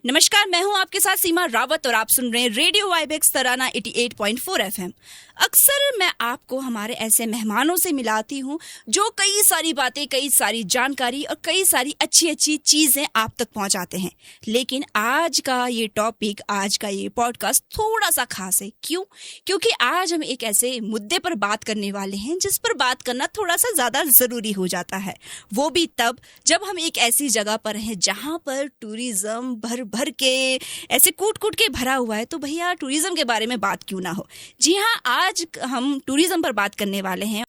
नमस्कार, मैं हूं आपके साथ सीमा रावत और आप सुन रहे हैं रेडियो वाइबेक्स तराना 88.4 एफएम। अक्सर मैं आपको हमारे ऐसे मेहमानों से मिलाती हूं जो कई सारी बातें, कई सारी जानकारी और कई सारी अच्छी अच्छी चीजें आप तक पहुंचाते हैं। लेकिन आज का ये टॉपिक, आज का ये पॉडकास्ट थोड़ा सा खास है। क्यों? क्योंकि आज हम एक ऐसे मुद्दे पर बात करने वाले हैं जिस पर बात करना थोड़ा सा ज्यादा जरूरी हो जाता है। वो भी तब जब हम एक ऐसी जगह पर हैं जहां पर टूरिज्म भर भर के ऐसे कूट कूट के भरा हुआ है। तो भैया, टूरिज्म के बारे में बात क्यों ना हो। जी हाँ, आज हम टूरिज्म पर बात करने वाले हैं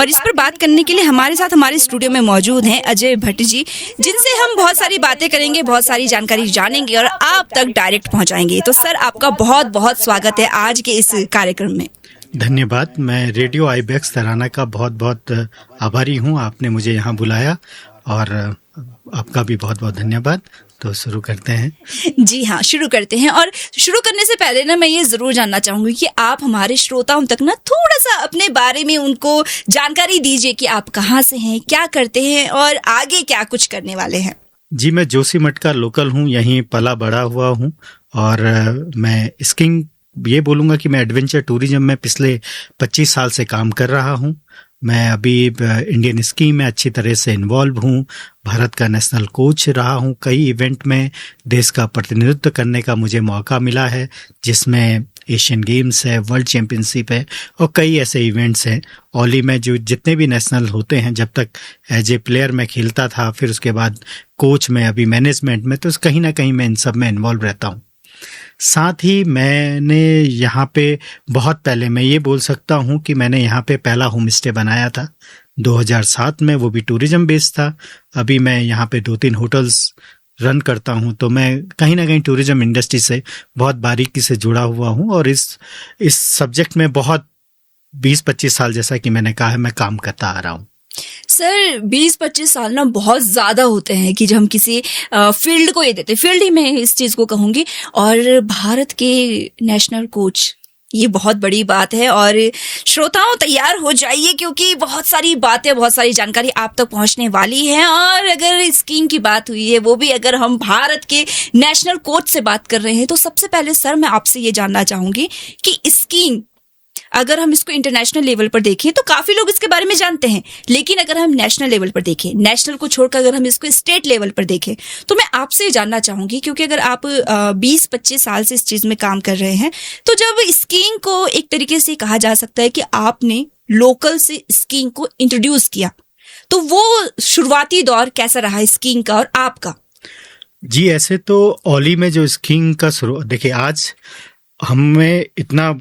और इस पर बात करने के लिए हमारे साथ हमारे स्टूडियो में मौजूद हैं अजय भट्ट जी, जिनसे हम बहुत सारी बातें करेंगे, बहुत सारी जानकारी जानेंगे और आप तक डायरेक्ट पहुंचाएंगे। तो सर, आपका बहुत बहुत स्वागत है आज के इस कार्यक्रम में। धन्यवाद। मैं रेडियो आईबेक्स तराना का बहुत बहुत आभारी हूँ, आपने मुझे यहाँ बुलाया और आपका भी बहुत बहुत धन्यवाद। तो शुरू करते हैं। जी हाँ, शुरू करते हैं। और शुरू करने से पहले ना मैं ये जरूर जानना चाहूंगी कि आप हमारे श्रोताओं तक ना थोड़ा सा अपने बारे में उनको जानकारी दीजिए कि आप कहाँ से हैं, क्या करते हैं और आगे क्या कुछ करने वाले हैं। जी, मैं जोशीमठ का लोकल हूँ, यहीं पला बड़ा हुआ हूँ और मैं स्कीइंग ये बोलूँगा कि मैं एडवेंचर टूरिज्म में पिछले 25 साल से काम कर रहा हूँ। मैं अभी इंडियन स्की में अच्छी तरह से इन्वॉल्व हूँ, भारत का नेशनल कोच रहा हूँ। कई इवेंट में देश का प्रतिनिधित्व करने का मुझे मौका मिला है, जिसमें एशियन गेम्स है, वर्ल्ड चैंपियनशिप है और कई ऐसे इवेंट्स हैं। ओली में जो जितने भी नेशनल होते हैं, जब तक एज ए प्लेयर मैं खेलता था, फिर उसके बाद कोच में, अभी मैनेजमेंट में, तो कहीं ना कहीं मैं इन सब में इन्वॉल्व रहता हूँ। साथ ही मैंने यहाँ पे बहुत पहले, मैं ये बोल सकता हूँ कि मैंने यहाँ पे पहला होम स्टे बनाया था 2007 में, वो भी टूरिज्म बेस्ड था। अभी मैं यहाँ पे 2-3 होटल्स रन करता हूँ। तो मैं कहीं ना कहीं टूरिज्म इंडस्ट्री से बहुत बारीकी से जुड़ा हुआ हूँ और इस सब्जेक्ट में बहुत 20-25 साल, जैसा कि मैंने कहा है, मैं काम करता आ रहा हूँ। सर, 20-25 साल ना बहुत ज्यादा होते हैं कि जब हम किसी फील्ड को ये देते, फील्ड ही मैं इस चीज को कहूंगी। और भारत के नेशनल कोच, ये बहुत बड़ी बात है। और श्रोताओं, तैयार हो जाइए क्योंकि बहुत सारी बातें, बहुत सारी जानकारी आप तक पहुंचने वाली है। और अगर स्कीइंग की बात हुई है, वो भी अगर हम भारत के नेशनल कोच से बात कर रहे हैं, तो सबसे पहले सर मैं आपसे ये जानना चाहूंगी कि स्कीइंग, अगर हम इसको इंटरनेशनल लेवल पर देखें तो काफी लोग इसके बारे में जानते हैं, लेकिन अगर हम नेशनल लेवल पर देखें, नेशनल को छोड़कर अगर हम इसको स्टेट लेवल पर देखें, तो मैं आपसे जानना चाहूंगी, क्योंकि अगर आप 20-25 साल से इस चीज में काम कर रहे हैं, तो जब स्कीइंग को एक तरीके से कहा जा सकता है कि आपने लोकल से स्कीइंग को इंट्रोड्यूस किया, तो वो शुरुआती दौर कैसा रहा स्कीइंग का और आपका? जी, ऐसे तो ओली में जो स्कीइंग का शुरू, देखिए आज हमें इतना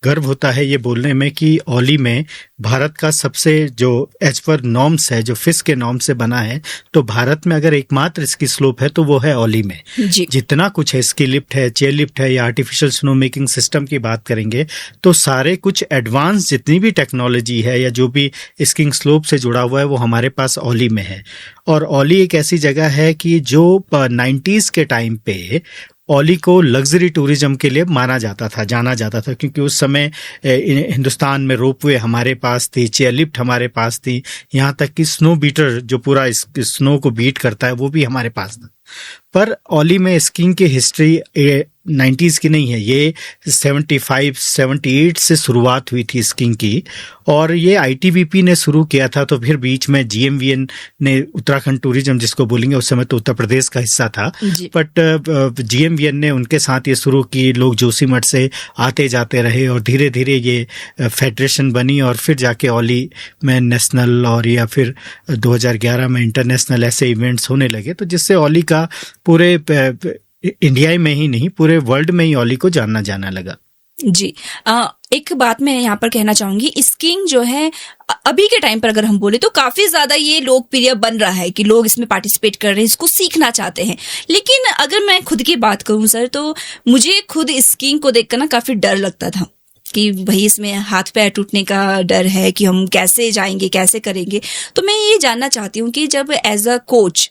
गर्व होता है ये बोलने में कि ओली में भारत का सबसे, जो एज पर नॉर्म्स है, जो फिस के नॉर्म से बना है, तो भारत में अगर एकमात्र स्की स्लोप है तो वो है ओली में। जितना कुछ है, स्की लिफ्ट है, चेयर लिफ्ट है या आर्टिफिशियल स्नो मेकिंग सिस्टम की बात करेंगे, तो सारे कुछ एडवांस जितनी भी टेक्नोलॉजी है या जो भी स्कीइंग स्लोप से जुड़ा हुआ है, वो हमारे पास ओली में है। और ओली एक ऐसी जगह है कि जो 90s के टाइम पे ओली को लग्जरी टूरिज्म के लिए जाना जाता था, क्योंकि उस समय हिंदुस्तान में रोपवे हमारे पास थी, चेयर लिफ्ट हमारे पास थी, यहाँ तक कि स्नो बीटर जो पूरा स्नो को बीट करता है वो भी हमारे पास था। पर ओली में स्कीइंग की हिस्ट्री 90s की नहीं है, ये 75-78 से शुरुआत हुई थी स्कीइंग की। और ये ITBP ने शुरू किया था, तो फिर बीच में GMVN ने, उत्तराखंड टूरिज्म जिसको बोलेंगे, उस समय तो उत्तर प्रदेश का हिस्सा था, बट GMVN ने उनके साथ ये शुरू की। लोग जोशीमठ से आते जाते रहे और धीरे धीरे ये फेडरेशन बनी और फिर जाके ओली में नेशनल और या फिर 2011 में इंटरनेशनल ऐसे इवेंट्स होने लगे, तो जिससे ओली का पूरे इंडिया में ही नहीं, पूरे वर्ल्ड में ही ओली को जाना लगा। जी, एक बात मैं यहाँ पर कहना चाहूंगी, स्कीइंग जो है अभी के टाइम पर अगर हम बोले तो काफी ज्यादा ये लोकप्रिय बन रहा है कि लोग इसमें पार्टिसिपेट कर रहे हैं, इसको सीखना चाहते हैं। लेकिन अगर मैं खुद की बात करूं सर, तो मुझे खुद स्कीइंग को देखकर ना काफी डर लगता था कि भाई इसमें हाथ पैर टूटने का डर है कि हम कैसे जाएंगे, कैसे करेंगे। तो मैं ये जानना चाहती हूँ कि जब एज अ कोच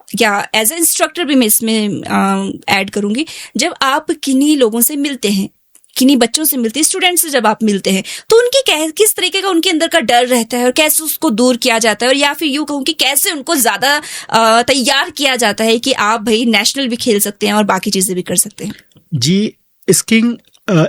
या एज ए इंस्ट्रक्टर भी मैं इसमें ऐड करूंगी, जब आप किन्हीं लोगों से मिलते हैं किन्हीं बच्चों से मिलते हैं, स्टूडेंट से जब आप मिलते हैं, तो उनकी किस तरीके का उनके अंदर का डर रहता है और कैसे उसको दूर किया जाता है, और या फिर यूं कहूँ कि कैसे उनको ज्यादा तैयार किया जाता है कि आप भाई नेशनल भी खेल सकते हैं और बाकी चीजें भी कर सकते हैं? जी, स्कीइंग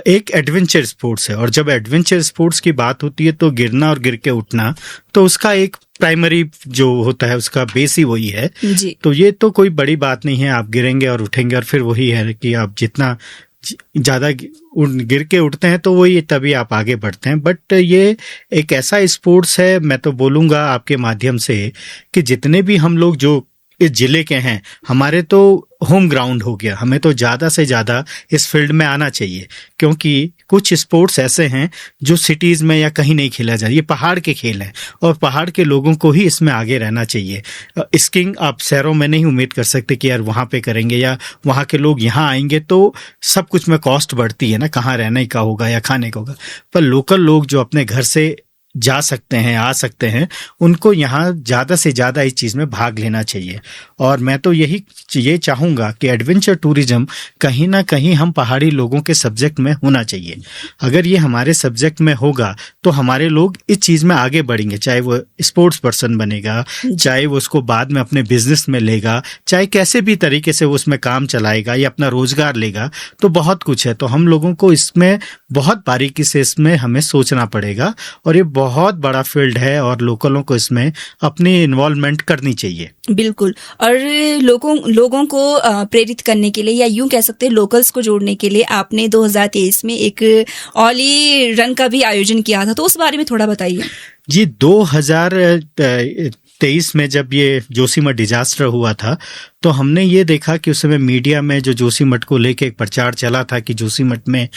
एक एडवेंचर स्पोर्ट्स है, और जब एडवेंचर स्पोर्ट्स की बात होती है तो गिरना और गिर के उठना, तो उसका एक प्राइमरी जो होता है उसका बेस ही वही है जी। तो ये तो कोई बड़ी बात नहीं है, आप गिरेंगे और उठेंगे, और फिर वही है कि आप जितना ज़्यादा गिर के उठते हैं तो वही तभी आप आगे बढ़ते हैं। बट ये एक ऐसा स्पोर्ट्स है, मैं तो बोलूँगा आपके माध्यम से, कि जितने भी हम लोग जो इस जिले के हैं, हमारे तो होम ग्राउंड हो गया, हमें तो ज़्यादा से ज़्यादा इस फील्ड में आना चाहिए, क्योंकि कुछ स्पोर्ट्स ऐसे हैं जो सिटीज़ में या कहीं नहीं खेला जाए। ये पहाड़ के खेल हैं और पहाड़ के लोगों को ही इसमें आगे रहना चाहिए। स्कीइंग आप शहरों में नहीं उम्मीद कर सकते कि यार वहाँ पे करेंगे या वहाँ के लोग यहाँ आएंगे तो सब कुछ में कॉस्ट बढ़ती है ना, कहाँ रहने का होगा या खाने का होगा। पर लोकल लोग जो अपने घर से जा सकते हैं, आ सकते हैं, उनको यहाँ ज़्यादा से ज़्यादा इस चीज़ में भाग लेना चाहिए। और मैं तो ये चाहूँगा कि एडवेंचर टूरिज्म कहीं ना कहीं हम पहाड़ी लोगों के सब्जेक्ट में होना चाहिए। अगर ये हमारे सब्जेक्ट में होगा तो हमारे लोग इस चीज़ में आगे बढ़ेंगे, चाहे वो स्पोर्ट्स पर्सन बनेगा, चाहे वो उसको बाद में अपने बिजनेस में लेगा, चाहे कैसे भी तरीके से वो उसमें काम चलाएगा या अपना रोजगार लेगा, तो बहुत कुछ है। तो हम लोगों को इसमें बहुत बारीकी से इसमें हमें सोचना पड़ेगा, और ये बहुत बड़ा फील्ड है और लोकलों को इसमें अपनी इन्वॉल्वमेंट करनी चाहिए। बिल्कुल। और लोगों को प्रेरित करने के लिए, या यूं कह सकते हैं लोकल्स को जोड़ने के लिए, आपने 2023 में एक ओली रन का भी आयोजन किया था, तो उस बारे में थोड़ा बताइए। जी, 2023 में जब ये जोशीमठ डिजास्टर हुआ था तो हमने ये देखा कि उस समय मीडिया में जो जोशीमठ को लेके एक प्रचार चला था कि जोशीमठ में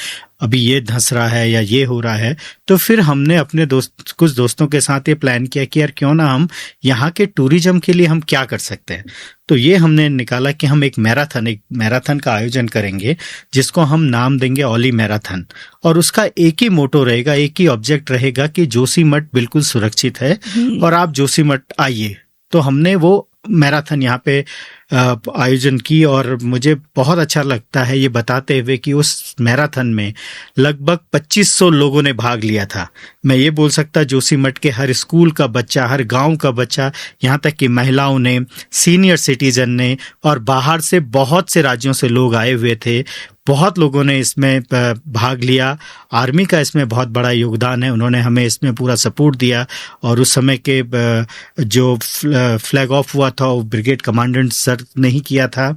अभी ये धंस रहा है या ये हो रहा है, तो फिर हमने अपने कुछ दोस्तों के साथ ये प्लान किया कि यार क्यों ना हम यहाँ के टूरिज्म के लिए हम क्या कर सकते हैं। तो ये हमने निकाला कि हम एक मैराथन का आयोजन करेंगे, जिसको हम नाम देंगे ओली मैराथन, और उसका एक ही मोटो रहेगा, एक ही ऑब्जेक्ट रहेगा कि जोशीमठ बिल्कुल सुरक्षित है और आप जोशीमठ आइए। तो हमने वो मैराथन यहाँ पे आयोजन की, और मुझे बहुत अच्छा लगता है ये बताते हुए कि उस मैराथन में लगभग 2500 लोगों ने भाग लिया था। मैं ये बोल सकता जोशीमठ के हर स्कूल का बच्चा, हर गांव का बच्चा, यहाँ तक कि महिलाओं ने, सीनियर सिटीजन ने, और बाहर से बहुत से राज्यों से लोग आए हुए थे। बहुत लोगों ने इसमें भाग लिया। आर्मी का इसमें बहुत बड़ा योगदान है, उन्होंने हमें इसमें पूरा सपोर्ट दिया, और उस समय के जो फ्लैग ऑफ हुआ था वो ब्रिगेड कमांडेंट सर ने ही किया था,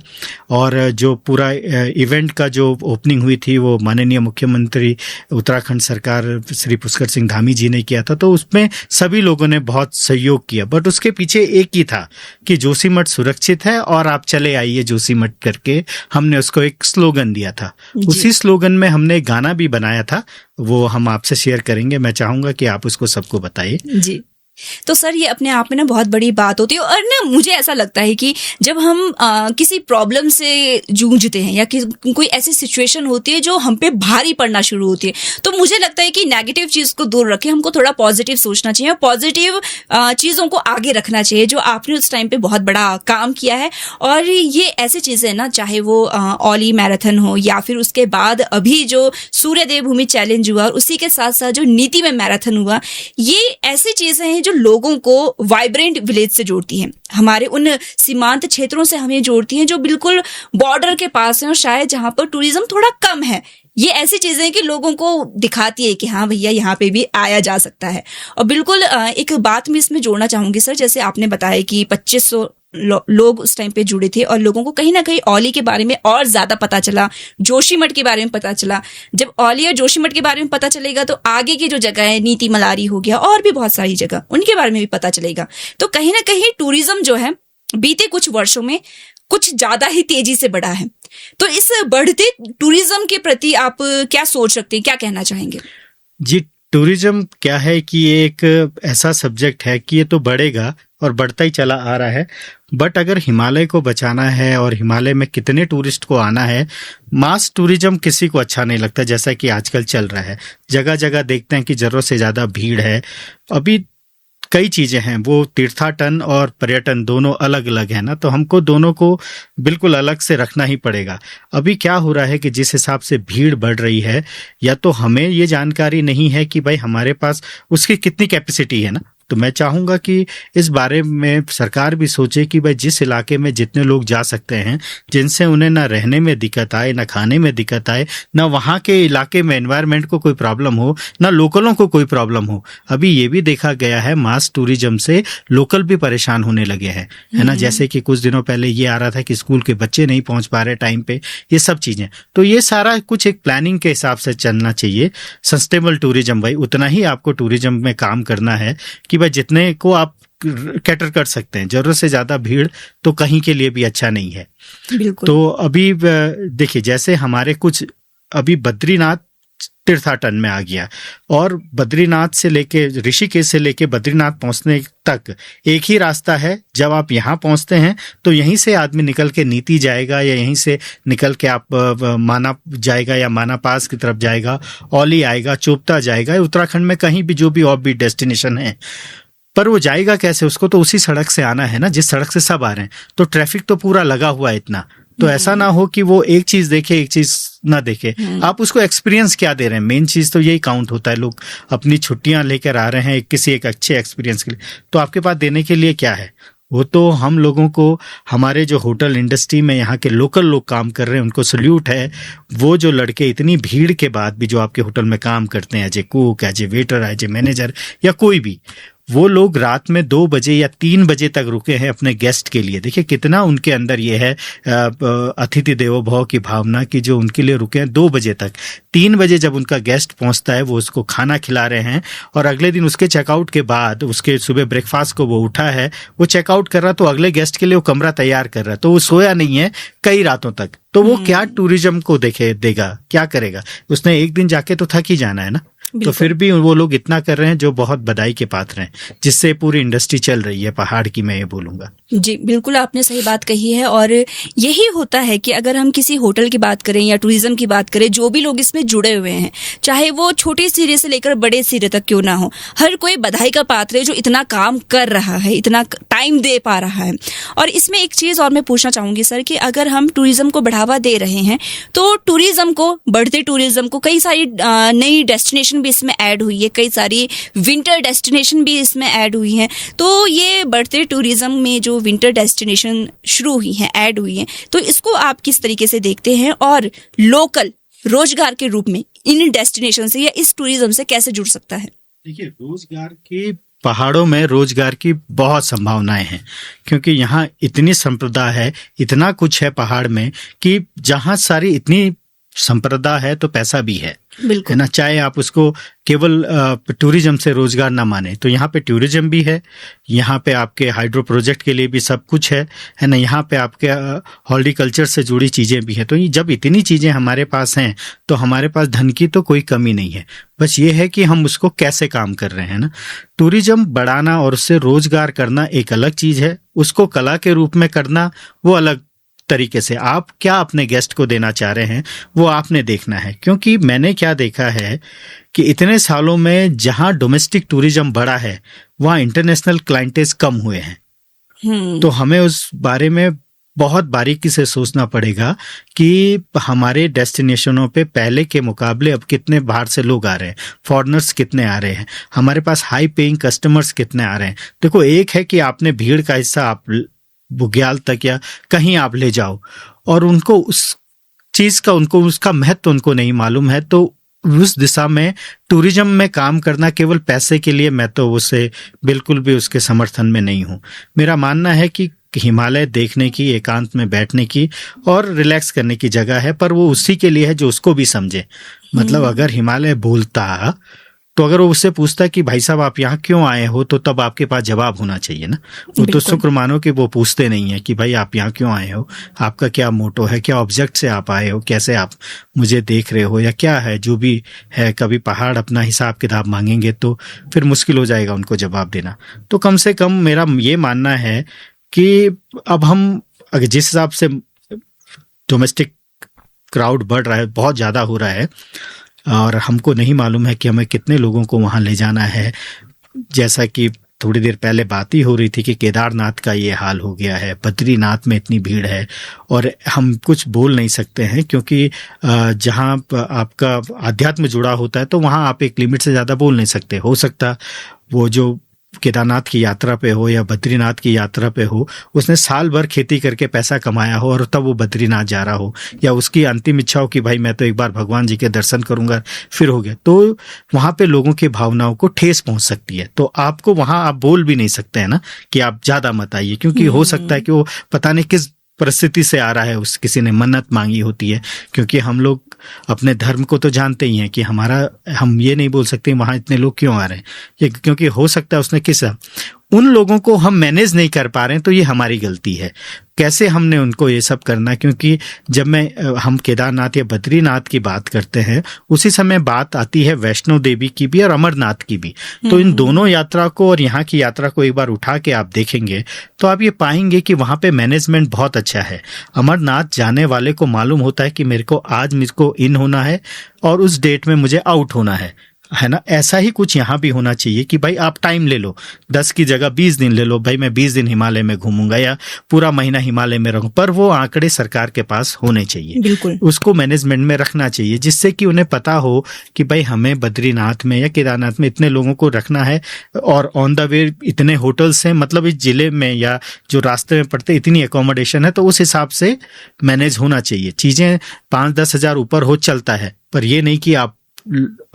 और जो पूरा इवेंट का जो ओपनिंग हुई थी वो माननीय मुख्यमंत्री उत्तराखंड सरकार श्री पुष्कर सिंह धामी जी ने किया था। तो उसमें सभी लोगों ने बहुत सहयोग किया, बट उसके पीछे एक ही था कि जोशीमठ सुरक्षित है और आप चले आइए जोशीमठ करके हमने उसको एक स्लोगन दिया था। उसी स्लोगन में हमने एक गाना भी बनाया था, वो हम आपसे शेयर करेंगे। मैं चाहूंगा कि आप उसको सबको बताइए। जी। तो सर ये अपने आप में ना बहुत बड़ी बात होती है, और ना मुझे ऐसा लगता है कि जब हम किसी प्रॉब्लम से जूझते हैं या कोई ऐसी सिचुएशन होती है जो हम पे भारी पड़ना शुरू होती है, तो मुझे लगता है कि नेगेटिव चीज को दूर रखें, हमको थोड़ा पॉजिटिव सोचना चाहिए, पॉजिटिव चीजों को आगे रखना चाहिए, जो आपने उस टाइम पे बहुत बड़ा काम किया है। और ये ऐसी चीजें ना, चाहे वो ओली मैराथन हो या फिर उसके बाद अभी जो सूर्य देवभूमि चैलेंज हुआ, और उसी के साथ साथ जो नीति में मैराथन हुआ, ये ऐसी चीजें हैं जो लोगों को वाइब्रेंट विलेज से जोड़ती हैं, हमारे उन सीमांत क्षेत्रों से हमें जोड़ती हैं जो बिल्कुल बॉर्डर के पास हैं और शायद जहां पर टूरिज्म थोड़ा कम है। ये ऐसी चीजें हैं कि लोगों को दिखाती है कि हाँ भैया यहाँ पे भी आया जा सकता है। और बिल्कुल एक बात मैं इसमें जोड़ना चाहूंगी सर, जैसे आपने बताया कि 2500 लोग उस टाइम पे जुड़े थे और लोगों को कहीं ना कहीं ओली के बारे में और ज्यादा पता चला, जोशीमठ के बारे में पता चला। जब ओली और जोशीमठ के बारे में पता चलेगा तो आगे की जो जगह है, नीति मलारी हो गया और भी बहुत सारी जगह, उनके बारे में भी पता चलेगा। तो कहीं ना कहीं टूरिज्म जो है बीते कुछ वर्षों में कुछ ज्यादा ही तेजी से बढ़ा है। तो इस बढ़ते टूरिज्म के प्रति आप क्या सोच रखते हैं, क्या कहना चाहेंगे? जी, टूरिज्म क्या है कि ये एक ऐसा सब्जेक्ट है कि ये तो बढ़ेगा और बढ़ता ही चला आ रहा है, बट अगर हिमालय को बचाना है और हिमालय में कितने टूरिस्ट को आना है, मास टूरिज्म किसी को अच्छा नहीं लगता, जैसा कि आजकल चल रहा है। जगह जगह देखते हैं कि जरूरत से ज़्यादा भीड़ है। अभी कई चीजें हैं, वो तीर्थाटन और पर्यटन दोनों अलग अलग है ना, तो हमको दोनों को बिल्कुल अलग से रखना ही पड़ेगा। अभी क्या हो रहा है कि जिस हिसाब से भीड़ बढ़ रही है, या तो हमें ये जानकारी नहीं है कि भाई हमारे पास उसकी कितनी कैपेसिटी है ना, तो मैं चाहूंगा कि इस बारे में सरकार भी सोचे कि भाई जिस इलाके में जितने लोग जा सकते हैं, जिनसे उन्हें ना रहने में दिक्कत आए, ना खाने में दिक्कत आए, ना वहाँ के इलाके में एनवायरनमेंट को कोई प्रॉब्लम हो, ना लोकलों को कोई प्रॉब्लम हो। अभी ये भी देखा गया है मास टूरिज्म से लोकल भी परेशान होने लगे हैं, है ना। जैसे कि कुछ दिनों पहले ये आ रहा था कि स्कूल के बच्चे नहीं पहुंच पा रहे टाइम पे, ये सब चीजें। तो ये सारा कुछ एक प्लानिंग के हिसाब से चलना चाहिए। सस्टेनेबल टूरिज्म, भाई उतना ही आपको टूरिज्म में काम करना है कि भाई जितने को आप कैटर कर सकते हैं, जरूरत से ज्यादा भीड़ तो कहीं के लिए भी अच्छा नहीं है। बिल्कुल। तो अभी देखिए, जैसे हमारे कुछ अभी बद्रीनाथ तीर्थाटन में आ गया, और बद्रीनाथ से लेके ऋषिकेश से लेके बद्रीनाथ पहुंचने तक एक ही रास्ता है। जब आप यहाँ पहुंचते हैं तो यहीं से आदमी निकल के नीति जाएगा, या यहीं से निकल के आप माना जाएगा, या माना पास की तरफ जाएगा, औली आएगा, चोपता जाएगा, उत्तराखंड में कहीं भी जो भी ऑफ बीट डेस्टिनेशन है। पर वो जाएगा कैसे? उसको तो उसी सड़क से आना है ना जिस सड़क से सब आ रहे हैं। तो ट्रैफिक तो पूरा लगा हुआ है इतना, तो ऐसा ना हो कि वो एक चीज देखे एक चीज ना देखे। आप उसको एक्सपीरियंस क्या दे रहे हैं, मेन चीज तो यही काउंट होता है। लोग अपनी छुट्टियां लेकर आ रहे हैं किसी एक अच्छे एक्सपीरियंस के लिए, तो आपके पास देने के लिए क्या है? वो तो हम लोगों को, हमारे जो होटल इंडस्ट्री में यहाँ के लोकल लोग काम कर रहे हैं उनको सल्यूट है। वो जो लड़के इतनी भीड़ के बाद भी जो आपके होटल में काम करते हैं, as a cook, as a waiter, as a manager, या कोई भी, वो लोग रात में 2 बजे या 3 बजे तक रुके हैं अपने गेस्ट के लिए। देखिए कितना उनके अंदर ये है अतिथि देवो भव की भावना, कि जो उनके लिए रुके हैं 2 बजे तक। 3 बजे जब उनका गेस्ट पहुंचता है, वो उसको खाना खिला रहे हैं, और अगले दिन उसके चेकआउट के बाद, उसके सुबह ब्रेकफास्ट को वो उठा है, वो चेकआउट कर रहा, तो अगले गेस्ट के लिए वो कमरा तैयार कर रहा है। तो वो सोया नहीं है कई रातों तक, तो वो क्या टूरिज्म को देगा, क्या करेगा? उसने एक दिन जाके तो थक ही जाना है ना। तो फिर भी वो लोग इतना कर रहे हैं, जो बहुत बधाई के पात्र हैं, जिससे पूरी इंडस्ट्री चल रही है पहाड़ की, मैं ये बोलूंगा। जी बिल्कुल, आपने सही बात कही है। और यही होता है कि अगर हम किसी होटल की बात करें या टूरिज्म की बात करें, जो भी लोग इसमें जुड़े हुए हैं, चाहे वो छोटे सिरे से लेकर बड़े सिरे तक क्यों ना हो, हर कोई बधाई का पात्र है जो इतना काम कर रहा है, इतना टाइम दे पा रहा है। और इसमें एक चीज और मैं पूछना चाहूंगी सर, कि अगर हम टूरिज्म को बढ़ावा दे रहे हैं, तो टूरिज्म को, बढ़ते टूरिज्म को, कई सारी नई डेस्टिनेशन भी इसमें ऐड हुई है, कई सारी विंटर डेस्टिनेशन भी इसमें ऐड हुई हैं। तो ये बढ़ते टूरिज्म में जो विंटर डेस्टिनेशन शुरू हुई हैं, ऐड हुई हैं, तो इसको आप किस तरीके से देखते हैं, और लोकल रोजगार के रूप में इन डेस्टिनेशन से या इस टूरिज्म से कैसे जुड़ सकता है? देखिए, रोजगार की, पहाड़ों में रोजगार की बहुत संभावनाएं हैं, क्योंकि यहाँ इतनी संप्रदा है, इतना कुछ है पहाड़ में, कि जहाँ सारी इतनी संप्रदा है तो पैसा भी है ना। चाहे आप उसको केवल टूरिज्म से रोजगार ना माने, तो यहाँ पे टूरिज्म भी है, यहाँ पे आपके हाइड्रो प्रोजेक्ट के लिए भी सब कुछ है ना। यहाँ पे आपके हॉर्टिकल्चर से जुड़ी चीजें भी हैं। तो जब इतनी चीजें हमारे पास हैं, तो हमारे पास धन की तो कोई कमी नहीं है। बस ये है कि हम उसको कैसे काम कर रहे हैं ना। टूरिज्म बढ़ाना और उससे रोजगार करना एक अलग चीज है, उसको कला के रूप में करना वो अलग तरीके से। आप क्या अपने गेस्ट को देना चाह रहे हैं, वो आपने देखना है। क्योंकि मैंने क्या देखा है कि इतने सालों में जहां डोमेस्टिक टूरिज्म बढ़ा है, वहां इंटरनेशनल क्लाइंटेज कम हुए हैं। तो हमें उस बारे में बहुत बारीकी से सोचना पड़ेगा कि हमारे डेस्टिनेशनों पे पहले के मुकाबले अब कितने बाहर से लोग आ रहे हैं, फॉरेनर्स कितने आ रहे हैं, हमारे पास हाई पेइंग कस्टमर्स कितने आ रहे हैं। देखो, एक है कि आपने भीड़ का हिस्सा आप बुग्याल तक या कहीं आप ले जाओ, और उनको उस चीज का, उनको उसका महत्व उनको नहीं मालूम है। तो उस दिशा में टूरिज्म में काम करना केवल पैसे के लिए, मैं तो उसे बिल्कुल भी उसके समर्थन में नहीं हूँ। मेरा मानना है कि हिमालय देखने की, एकांत में बैठने की और रिलैक्स करने की जगह है, पर वो उसी के लिए है जो उसको भी समझे। मतलब अगर हिमालय बोलता, तो अगर वो उससे पूछता कि भाई साहब आप यहाँ क्यों आए हो, तो तब आपके पास जवाब होना चाहिए ना। वो तो शुक्र मानो कि वो पूछते नहीं है कि भाई आप यहाँ क्यों आए हो, आपका क्या मोटो है, क्या ऑब्जेक्ट से आप आए हो, कैसे आप मुझे देख रहे हो, या क्या है जो भी है। कभी पहाड़ अपना हिसाब किताब मांगेंगे तो फिर मुश्किल हो जाएगा उनको जवाब देना। तो कम से कम मेरा ये मानना है कि अब हम, अगर जिस हिसाब से डोमेस्टिक क्राउड बढ़ रहा है, बहुत ज़्यादा हो रहा है, और हमको नहीं मालूम है कि हमें कितने लोगों को वहाँ ले जाना है। जैसा कि थोड़ी देर पहले बात ही हो रही थी कि केदारनाथ का ये हाल हो गया है, बद्रीनाथ में इतनी भीड़ है और हम कुछ बोल नहीं सकते हैं, क्योंकि जहाँ आपका अध्यात्म जुड़ा होता है तो वहाँ आप एक लिमिट से ज़्यादा बोल नहीं सकते। हो सकता वो जो केदारनाथ की यात्रा पे हो या बद्रीनाथ की यात्रा पे हो, उसने साल भर खेती करके पैसा कमाया हो और तब वो बद्रीनाथ जा रहा हो, या उसकी अंतिम इच्छा हो कि भाई मैं तो एक बार भगवान जी के दर्शन करूंगा फिर हो गया, तो वहाँ पे लोगों की भावनाओं को ठेस पहुंच सकती है। तो आपको वहाँ आप बोल भी नहीं सकते हैं ना कि आप ज़्यादा मत आइए, क्योंकि हो सकता है कि वो पता नहीं किस परिस्थिति से आ रहा है, उस किसी ने मन्नत मांगी होती है। क्योंकि हम लोग अपने धर्म को तो जानते ही हैं कि हम ये नहीं बोल सकते वहाँ इतने लोग क्यों आ रहे हैं, ये क्योंकि हो सकता है उसने उन लोगों को हम मैनेज नहीं कर पा रहे हैं, तो ये हमारी गलती है। कैसे हमने उनको ये सब करना, क्योंकि जब हम केदारनाथ या बद्रीनाथ की बात करते हैं उसी समय बात आती है वैष्णो देवी की भी और अमरनाथ की भी। तो इन दोनों यात्रा को और यहाँ की यात्रा को एक बार उठा के आप देखेंगे तो आप ये पाएंगे कि वहाँ पे मैनेजमेंट बहुत अच्छा है। अमरनाथ जाने वाले को मालूम होता है कि मुझको इन होना है और उस डेट में मुझे आउट होना है ना। ऐसा ही कुछ यहाँ भी होना चाहिए कि भाई आप टाइम ले लो, 10 की जगह 20 दिन ले लो, भाई मैं 20 दिन हिमालय में घूमूंगा या पूरा महीना हिमालय में रहूं, पर वो आंकड़े सरकार के पास होने चाहिए। बिल्कुल उसको मैनेजमेंट में रखना चाहिए, जिससे कि उन्हें पता हो कि भाई हमें बद्रीनाथ में या केदारनाथ में इतने लोगों को रखना है और ऑन द वे इतने होटल्स हैं, मतलब इस जिले में या जो रास्ते में पड़ते इतनी एकोमोडेशन है, तो उस हिसाब से मैनेज होना चाहिए। चीजें 5-10 हजार ऊपर हो चलता है, पर ये नहीं कि आप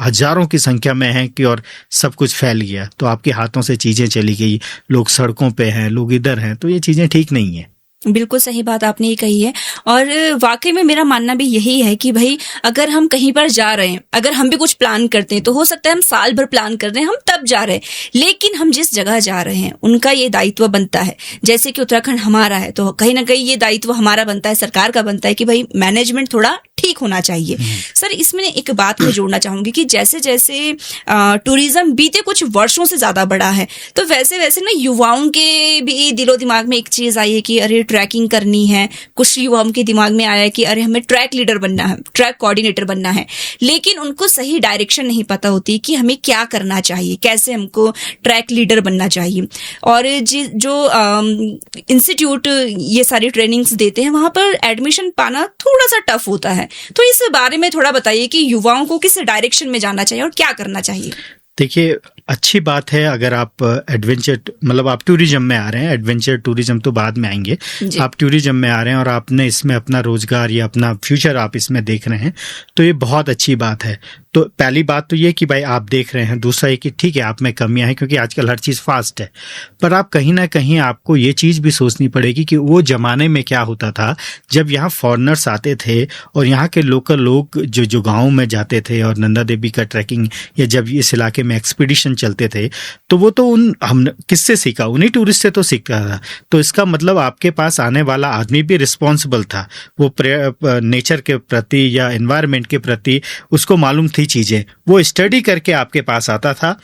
हजारों की संख्या में हैं कि और सब कुछ फैल गया तो आपके हाथों से चीजें चली गई, लोग सड़कों पे हैं, लोग इधर हैं, तो ये चीजें ठीक नहीं है। बिल्कुल सही बात आपने ये कही है। और वाकई में मेरा मानना भी यही है कि भाई अगर हम कहीं पर जा रहे हैं, अगर हम भी कुछ प्लान करते हैं, तो हो सकता है हम साल भर प्लान कर रहे हैं, हम तब जा रहे हैं, लेकिन हम जिस जगह जा रहे हैं उनका ये दायित्व बनता है। जैसे कि उत्तराखंड हमारा है तो कहीं ना कहीं ये दायित्व हमारा बनता है, सरकार का बनता है कि भाई मैनेजमेंट थोड़ा ठीक होना चाहिए। सर, इसमें एक बात मैं जोड़ना चाहूंगी कि जैसे जैसे टूरिज्म बीते कुछ वर्षों से ज्यादा बढ़ा है, तो वैसे वैसे ना युवाओं के भी दिलो दिमाग में एक चीज आई है कि अरे ट्रैकिंग करनी है। कुछ युवाओं के दिमाग में आया है कि अरे हमें ट्रैक लीडर बनना है, ट्रैक कोऑर्डिनेटर बनना है, लेकिन उनको सही डायरेक्शन नहीं पता होती कि हमें क्या करना चाहिए, कैसे हमको ट्रैक लीडर बनना चाहिए। और जो इंस्टीट्यूट ये सारी ट्रेनिंग्स देते हैं वहां पर एडमिशन पाना थोड़ा सा टफ होता है, तो इस बारे में थोड़ा बताइए कि युवाओं को किस डायरेक्शन में जाना चाहिए और क्या करना चाहिए। देखिए, अच्छी बात है अगर आप एडवेंचर मतलब आप टूरिज्म में आ रहे हैं, एडवेंचर टूरिज्म तो बाद में आएंगे, आप टूरिज्म में आ रहे हैं और आपने इसमें अपना रोजगार या अपना फ्यूचर आप इसमें देख रहे हैं, तो ये बहुत अच्छी बात है। तो पहली बात तो ये कि भाई आप देख रहे हैं, दूसरा ये कि ठीक है आप में कमियां हैं क्योंकि आजकल हर चीज़ फास्ट है, पर आप कहीं ना कहीं आपको ये चीज़ भी सोचनी पड़ेगी कि वो जमाने में क्या होता था जब यहाँ फॉरेनर्स आते थे और यहाँ के लोकल लोग जो गाँव में जाते थे और नंदा देवी का ट्रैकिंग या जब इस इलाके में एक्सपीडिशन चलते थे, तो वो तो हम किससे सीखा, उन्हीं टूरिस्ट से तो सीखता था। तो इसका मतलब आपके पास आने वाला आदमी भी रिस्पॉन्सिबल था, वो नेचर के प्रति या एनवायरनमेंट के प्रति उसको मालूम थी चीजें, वो स्टडी करके आपके पास आता था,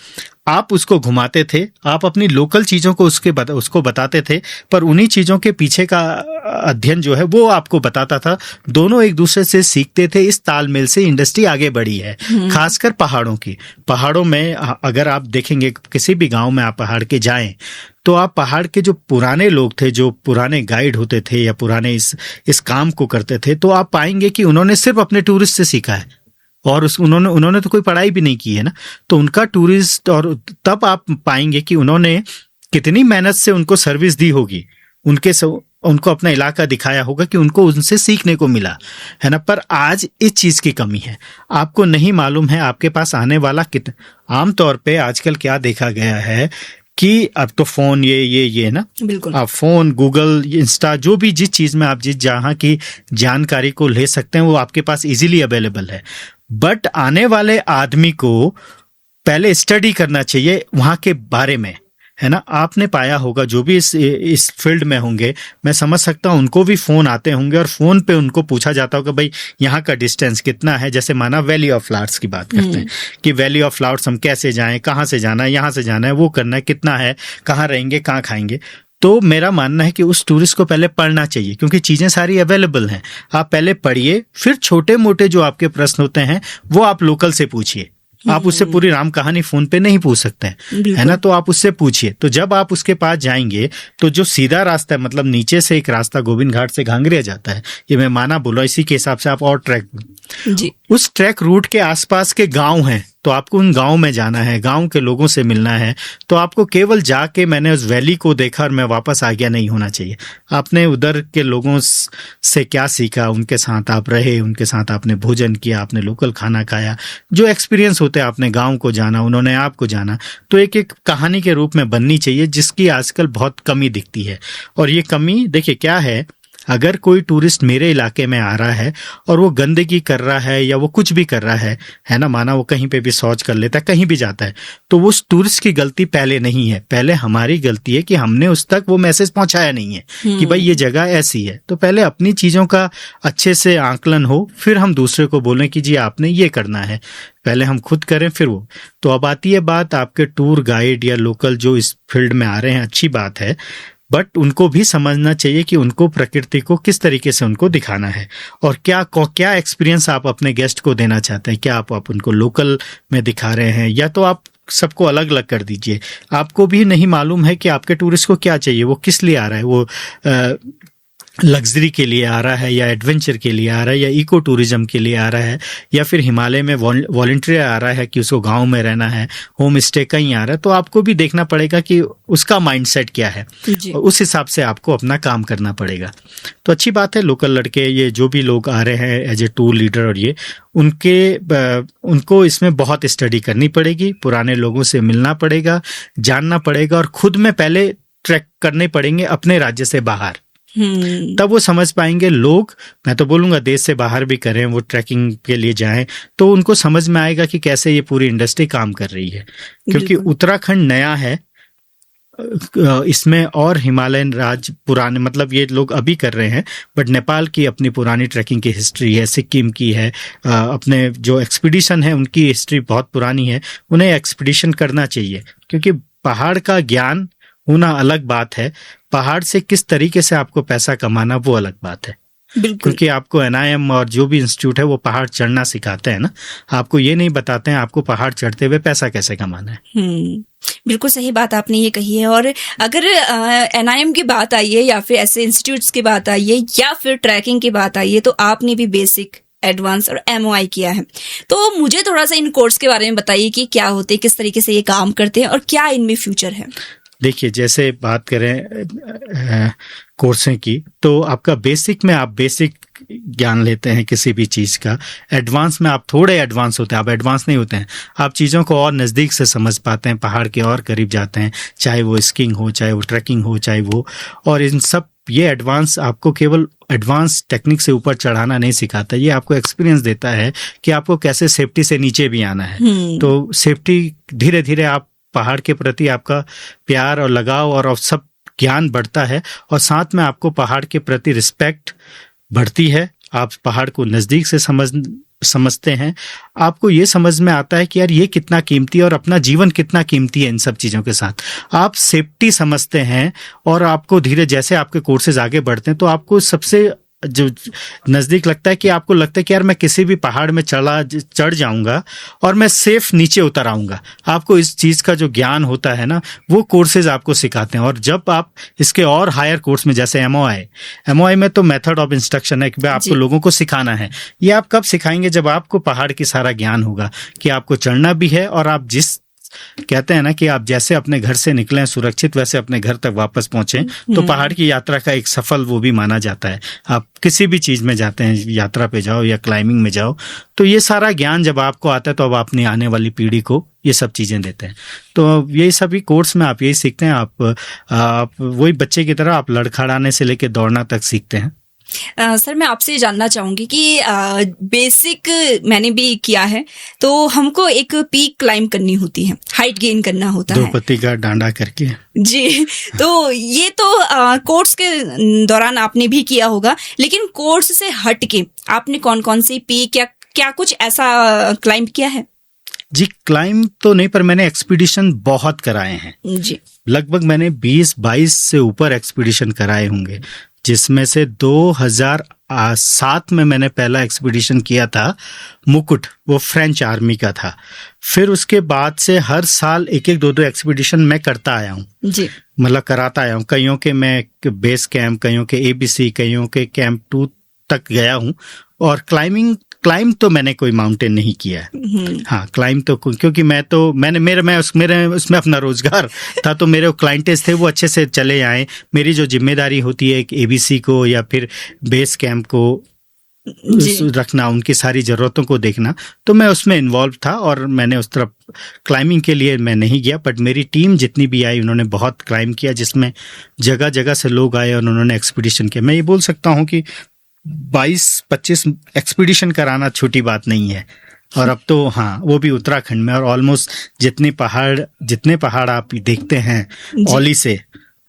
आप उसको घुमाते थे, आप अपनी लोकल चीज़ों को उसको बताते थे, पर उन्हीं चीज़ों के पीछे का अध्ययन जो है वो आपको बताता था। दोनों एक दूसरे से सीखते थे, इस तालमेल से इंडस्ट्री आगे बढ़ी है। खासकर पहाड़ों में अगर आप देखेंगे किसी भी गांव में आप पहाड़ के जाएं तो आप पहाड़ के जो पुराने लोग थे, जो पुराने गाइड होते थे या पुराने इस काम को करते थे, तो आप पाएंगे कि उन्होंने सिर्फ अपने टूरिस्ट से सीखा है और उन्होंने तो कोई पढ़ाई भी नहीं की है ना। तो उनका टूरिस्ट, और तब आप पाएंगे कि उन्होंने कितनी मेहनत से उनको सर्विस दी होगी, उनको अपना इलाका दिखाया होगा कि उनको उनसे सीखने को मिला है ना। पर आज इस चीज़ की कमी है, आपको नहीं मालूम है आपके पास आने वाला आमतौर पे आजकल क्या देखा गया है कि अब तो फोन ये ना, बिल्कुल आप फोन, गूगल, इंस्टा, जो भी जिस चीज़ में आप जहाँ की जानकारी को ले सकते हैं वो आपके पास इजीली अवेलेबल है। बट आने वाले आदमी को पहले स्टडी करना चाहिए वहाँ के बारे में, है ना। आपने पाया होगा जो भी इस फील्ड में होंगे, मैं समझ सकता हूँ उनको भी फ़ोन आते होंगे और फ़ोन पे उनको पूछा जाता होगा भाई यहाँ का डिस्टेंस कितना है। जैसे माना वैली ऑफ फ्लावर्स की बात करते हैं कि वैली ऑफ फ्लावर्स हम कैसे जाएं, कहाँ से जाना है, यहाँ से जाना है, वो करना है, कितना है, कहाँ रहेंगे, कहाँ खाएंगे। तो मेरा मानना है कि उस टूरिस्ट को पहले पढ़ना चाहिए क्योंकि चीज़ें सारी अवेलेबल हैं। आप पहले पढ़िए, फिर छोटे मोटे जो आपके प्रश्न होते हैं वो आप लोकल से पूछिए, आप उससे पूरी राम कहानी फोन पे नहीं पूछ सकते हैं, है ना। तो आप उससे पूछिए। तो जब आप उसके पास जाएंगे तो जो सीधा रास्ता है, मतलब नीचे से एक रास्ता गोविंद घाट से घांगरिया जाता है, ये मैं माना बोला, इसी के हिसाब से आप और ट्रैक जी, उस ट्रैक रूट के आसपास के गांव हैं, तो आपको उन गांव में जाना है, गांव के लोगों से मिलना है। तो आपको केवल जाके मैंने उस वैली को देखा और मैं वापस आ गया नहीं होना चाहिए। आपने उधर के लोगों से क्या सीखा, उनके साथ आप रहे, उनके साथ आपने भोजन किया, आपने लोकल खाना खाया, जो एक्सपीरियंस होते हैं, आपने गांव को जाना, उन्होंने आपको जाना। तो एक एक कहानी के रूप में बननी चाहिए, जिसकी आजकल बहुत कमी दिखती है। और ये कमी देखिए क्या है, अगर कोई टूरिस्ट मेरे इलाके में आ रहा है और वो गंदगी कर रहा है या वो कुछ भी कर रहा है ना, माना वो कहीं पे भी शौच कर लेता है, कहीं भी जाता है, तो वो उस टूरिस्ट की गलती पहले नहीं है, पहले हमारी गलती है कि हमने उस तक वो मैसेज पहुंचाया नहीं है कि भाई ये जगह ऐसी है। तो पहले अपनी चीजों का अच्छे से आंकलन हो, फिर हम दूसरे को बोलें कि जी आपने ये करना है। पहले हम खुद करें फिर वो। तो अब आती है बात आपके टूर गाइड या लोकल जो इस फील्ड में आ रहे हैं, अच्छी बात है, बट उनको भी समझना चाहिए कि उनको प्रकृति को किस तरीके से उनको दिखाना है और क्या एक्सपीरियंस आप अपने गेस्ट को देना चाहते हैं। क्या आप उनको लोकल में दिखा रहे हैं, या तो आप सबको अलग अलग कर दीजिए। आपको भी नहीं मालूम है कि आपके टूरिस्ट को क्या चाहिए, वो किस लिए आ रहा है, वो लग्जरी के लिए आ रहा है या एडवेंचर के लिए आ रहा है या इको टूरिज्म के लिए आ रहा है या फिर हिमालय में वॉलंटियर आ रहा है कि उसको गांव में रहना है, होम स्टे कहीं आ रहा है। तो आपको भी देखना पड़ेगा कि उसका माइंडसेट क्या है और उस हिसाब से आपको अपना काम करना पड़ेगा। तो अच्छी बात है, लोकल लड़के ये जो भी लोग आ रहे हैं एज ए टूर लीडर, और ये उनको इसमें बहुत स्टडी करनी पड़ेगी, पुराने लोगों से मिलना पड़ेगा, जानना पड़ेगा और खुद में पहले ट्रैक करने पड़ेंगे अपने राज्य से बाहर। तब वो समझ पाएंगे। लोग, मैं तो बोलूंगा देश से बाहर भी करें, वो ट्रैकिंग के लिए जाएं, तो उनको समझ में आएगा कि कैसे ये पूरी इंडस्ट्री काम कर रही है। क्योंकि उत्तराखंड नया है इसमें, और हिमालयन राज्य पुराने, मतलब ये लोग अभी कर रहे हैं, बट नेपाल की अपनी पुरानी ट्रैकिंग की हिस्ट्री है, सिक्किम की है, अपने जो एक्सपीडिशन है उनकी हिस्ट्री बहुत पुरानी है। उन्हें एक्सपीडिशन करना चाहिए, क्योंकि पहाड़ का ज्ञान होना अलग बात है, पहाड़ से किस तरीके से आपको पैसा कमाना वो अलग बात है। क्योंकि आपको NIM और जो भी इंस्टीट्यूट है वो पहाड़ चढ़ना सिखाते हैं ना, आपको ये नहीं बताते हैं आपको पहाड़ चढ़ते हुए पैसा कैसे कमाना है। बिल्कुल सही बात आपने ये कही है। और अगर NIM की बात आई है या फिर ऐसे इंस्टीट्यूट्स की बात आई है या फिर ट्रैकिंग की बात आई है, तो आपने भी बेसिक, एडवांस और MOI किया है। तो मुझे थोड़ा सा इन कोर्स के बारे में बताइए कि क्या होते हैं, किस तरीके से ये काम करते हैं और क्या इनमें फ्यूचर है। देखिए, जैसे बात करें कोर्सें की, तो आपका बेसिक में आप बेसिक ज्ञान लेते हैं किसी भी चीज़ का। एडवांस में आप थोड़े एडवांस होते हैं, आप एडवांस नहीं होते हैं, आप चीज़ों को और नज़दीक से समझ पाते हैं, पहाड़ के और करीब जाते हैं, चाहे वो स्कीइंग हो, चाहे वो ट्रैकिंग हो, चाहे वो, और इन सब ये एडवांस आपको केवल एडवांस टेक्निक से ऊपर चढ़ाना नहीं सिखाता, ये आपको एक्सपीरियंस देता है कि आपको कैसे सेफ्टी से नीचे भी आना है। तो सेफ्टी धीरे धीरे आप पहाड़ के प्रति आपका प्यार और लगाव और सब ज्ञान बढ़ता है, और साथ में आपको पहाड़ के प्रति रिस्पेक्ट बढ़ती है। आप पहाड़ को नज़दीक से समझते हैं, आपको ये समझ में आता है कि यार ये कितना कीमती है और अपना जीवन कितना कीमती है। इन सब चीज़ों के साथ आप सेफ्टी समझते हैं, और आपको धीरे जैसे आपके कोर्सेज आगे बढ़ते हैं तो आपको सबसे जो नज़दीक लगता है कि आपको लगता है कि यार मैं किसी भी पहाड़ में चढ़ जाऊंगा और मैं सेफ नीचे उतर आऊंगा। आपको इस चीज़ का जो ज्ञान होता है ना, वो कोर्सेज आपको सिखाते हैं। और जब आप इसके और हायर कोर्स में, जैसे MOI में तो मेथड ऑफ इंस्ट्रक्शन है कि आपको लोगों को सिखाना है। ये आप कब सिखाएंगे? जब आपको पहाड़ की सारा ज्ञान होगा कि आपको चढ़ना भी है, और आप जिस कहते हैं ना कि आप जैसे अपने घर से निकलें सुरक्षित, वैसे अपने घर तक वापस पहुंचे, तो पहाड़ की यात्रा का एक सफल वो भी माना जाता है। आप किसी भी चीज में जाते हैं, यात्रा पे जाओ या क्लाइंबिंग में जाओ, तो ये सारा ज्ञान जब आपको आता है तो अब अपनी आने वाली पीढ़ी को ये सब चीजें देते हैं। तो यही सभी कोर्स में आप यही सीखते हैं। आप वही बच्चे की तरह आप लड़खड़ाने से लेकर दौड़ना तक सीखते हैं। सर, मैं आपसे जानना चाहूंगी कि बेसिक मैंने भी किया है, तो हमको एक पीक क्लाइंब करनी होती है, हाइट गेन करना होता है, द्रौपदी का डांडा करके। जी, तो ये तो कोर्स के दौरान आपने भी किया होगा, लेकिन कोर्स से हट के आपने कौन कौन सी पीक या क्या कुछ ऐसा क्लाइंब किया है? जी, क्लाइंब तो नहीं, पर मैंने एक्सपीडिशन बहुत कराए हैं जी। लगभग मैंने 20-22 से ऊपर एक्सपीडिशन कराए होंगे, जिसमें से 2008 2007 में मैंने पहला एक्सपीडिशन किया था मुकुट, वो फ्रेंच आर्मी का था। फिर उसके बाद से हर साल एक एक दो एक्सपीडिशन मैं करता आया हूँ जी, मतलब कराता आया हूँ। कईयों के मैं बेस कैंप, कईयों के ABC, कईयों के कैंप 2 तक गया हूँ। और क्लाइंब तो मैंने कोई माउंटेन नहीं किया है। हाँ, क्लाइंब तो क्योंकि मैं उसमें अपना रोजगार था, तो मेरे क्लाइंटेज थे वो अच्छे से चले आए। मेरी जो जिम्मेदारी होती है एक ABC को या फिर बेस कैंप को रखना, उनकी सारी जरूरतों को देखना, तो मैं उसमें इन्वॉल्व था और मैंने उस तरफ क्लाइंबिंग के लिए मैं नहीं गया। बट मेरी टीम जितनी भी आई उन्होंने बहुत क्लाइंब किया, जिसमें जगह जगह से लोग आए और उन्होंने एक्सपीडिशन किया। मैं ये बोल सकता हूँ कि 22-25 एक्सपीडिशन कराना छोटी बात नहीं है। और अब तो हाँ, वो भी उत्तराखंड में, और ऑलमोस्ट जितने पहाड़ आप देखते हैं औली से,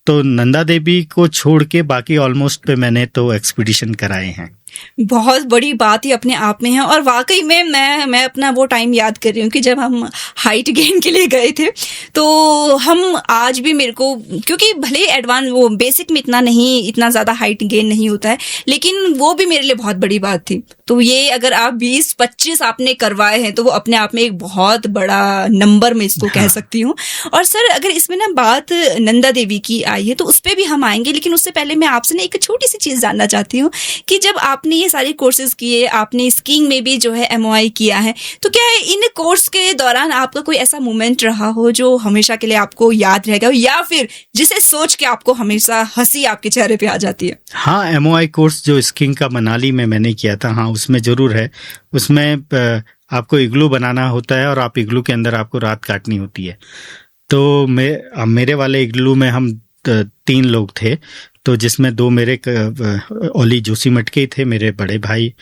तो नंदा देवी को छोड़ के बाकी ऑलमोस्ट पे मैंने तो एक्सपीडिशन कराए हैं। बहुत बड़ी बात ही अपने आप में है। और वाकई में मैं अपना वो टाइम याद कर रही हूँ कि जब हम हाइट गेन के लिए गए थे, तो हम आज भी मेरे को, क्योंकि भले एडवांस वो बेसिक में इतना ज़्यादा हाइट गेन नहीं होता है, लेकिन वो भी मेरे लिए बहुत बड़ी बात थी। तो ये अगर आप 20-25 आपने करवाए हैं तो वो अपने आप में एक बहुत बड़ा नंबर मैं इसको कह सकती हूँ। और सर, अगर इसमें ना बात नंदा देवी की आई है तो उस पर भी हम आएंगे, लेकिन उससे पहले मैं आपसे ना एक छोटी सी चीज़ जानना चाहती हूँ कि जब आपने ये सारे कोर्सेज किए, आपने स्कीइंग में भी जो है MOI किया है, तो क्या इन कोर्स के दौरान आपका कोई ऐसा मोमेंट रहा हो जो हमेशा के लिए आपको याद रहेगा, या फिर जिसे सोच के आपको हमेशा हंसी आपके चेहरे पे आ जाती है? हाँ, MOI कोर्स जो स्कीइंग का मनाली में मैंने किया था, हाँ उसमें जरूर है। उसमें आपको इग्लू बनाना होता है और आप इग्लू के अंदर आपको रात काटनी होती है। तो मेरे वाले इग्लू में हम 3 लोग थे, तो जिसमें 2 मेरे ओली जोशीमठ के थे, मेरे बड़े भाई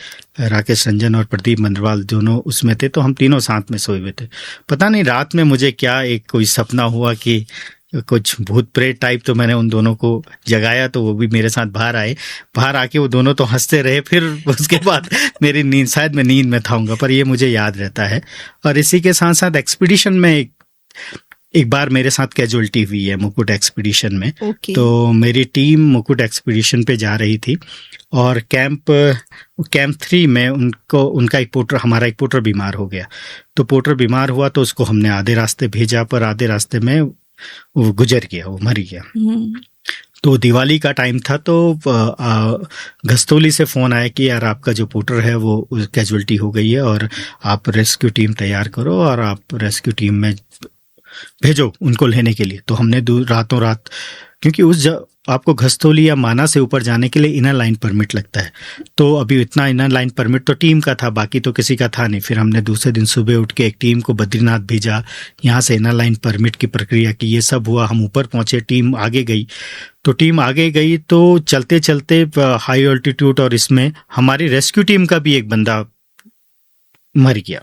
राकेश रंजन और प्रदीप मंडवाल, दोनों उसमें थे। तो हम तीनों साथ में सोए हुए थे। पता नहीं रात में मुझे क्या एक कोई सपना हुआ कि कुछ भूत प्रेत टाइप, तो मैंने उन दोनों को जगाया, तो वो भी मेरे साथ बाहर आए। बाहर आके वो दोनों तो हंसते रहे। फिर उसके बाद मेरी नींद, शायद मैं नींद में था, पर ये मुझे याद रहता है। और इसी के साथ साथ एक्सपीडिशन में एक बार मेरे साथ कैजुअलिटी हुई है मुकुट एक्सपीडिशन में। तो मेरी टीम मुकुट एक्सपीडिशन पे जा रही थी और कैंप 3 में हमारा एक पोर्टर बीमार हो गया। तो पोर्टर बीमार हुआ तो उसको हमने आधे रास्ते भेजा, पर आधे रास्ते में वो गुजर गया, वो मर गया। तो दिवाली का टाइम था, तो घस्तोली से फ़ोन आया कि यार आपका जो पोर्टर है वो कैजुअलिटी हो गई है और आप रेस्क्यू टीम तैयार करो और आप रेस्क्यू टीम में भेजो उनको लेने के लिए। तो हमने रातों रात, क्योंकि आपको घस्तोली या माना से ऊपर जाने के लिए इनर लाइन परमिट लगता है, तो अभी इतना इनर लाइन परमिट तो टीम का था, बाकी तो किसी का था नहीं। फिर हमने दूसरे दिन सुबह उठ के एक टीम को बद्रीनाथ भेजा, यहाँ से इनर लाइन परमिट की प्रक्रिया की, ये सब हुआ। हम ऊपर पहुंचे, टीम आगे गई। तो चलते चलते हाई ऑल्टीट्यूड, और इसमें हमारी रेस्क्यू टीम का भी एक बंदा मर गया।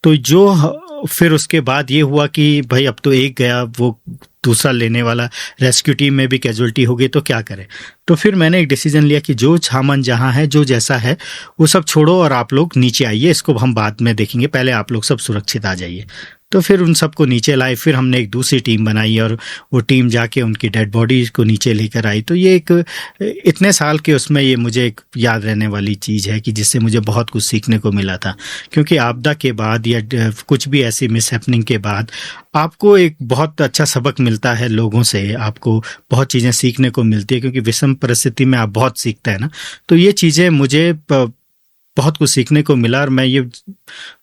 तो फिर उसके बाद ये हुआ कि भाई अब तो एक गया, वो दूसरा लेने वाला रेस्क्यू टीम में भी कैजुअलिटी हो गई, तो क्या करें। तो फिर मैंने एक डिसीजन लिया कि जो सामान जहाँ है, जो जैसा है वो सब छोड़ो और आप लोग नीचे आइए, इसको हम बाद में देखेंगे, पहले आप लोग सब सुरक्षित आ जाइए। तो फिर उन सबको नीचे लाए। फिर हमने एक दूसरी टीम बनाई और वो टीम जाके उनकी डेड बॉडीज को नीचे लेकर आई। तो ये इतने साल के उसमें ये मुझे एक याद रहने वाली चीज़ है कि जिससे मुझे बहुत कुछ सीखने को मिला था। क्योंकि आपदा के बाद या कुछ भी ऐसी मिसहैपनिंग के बाद आपको एक बहुत अच्छा सबक मिलता है लोगों से, आपको बहुत चीज़ें सीखने को मिलती है, क्योंकि विषम परिस्थिति में आप बहुत सीखते हैं ना। तो ये चीज़ें मुझे बहुत कुछ सीखने को मिला और मैं ये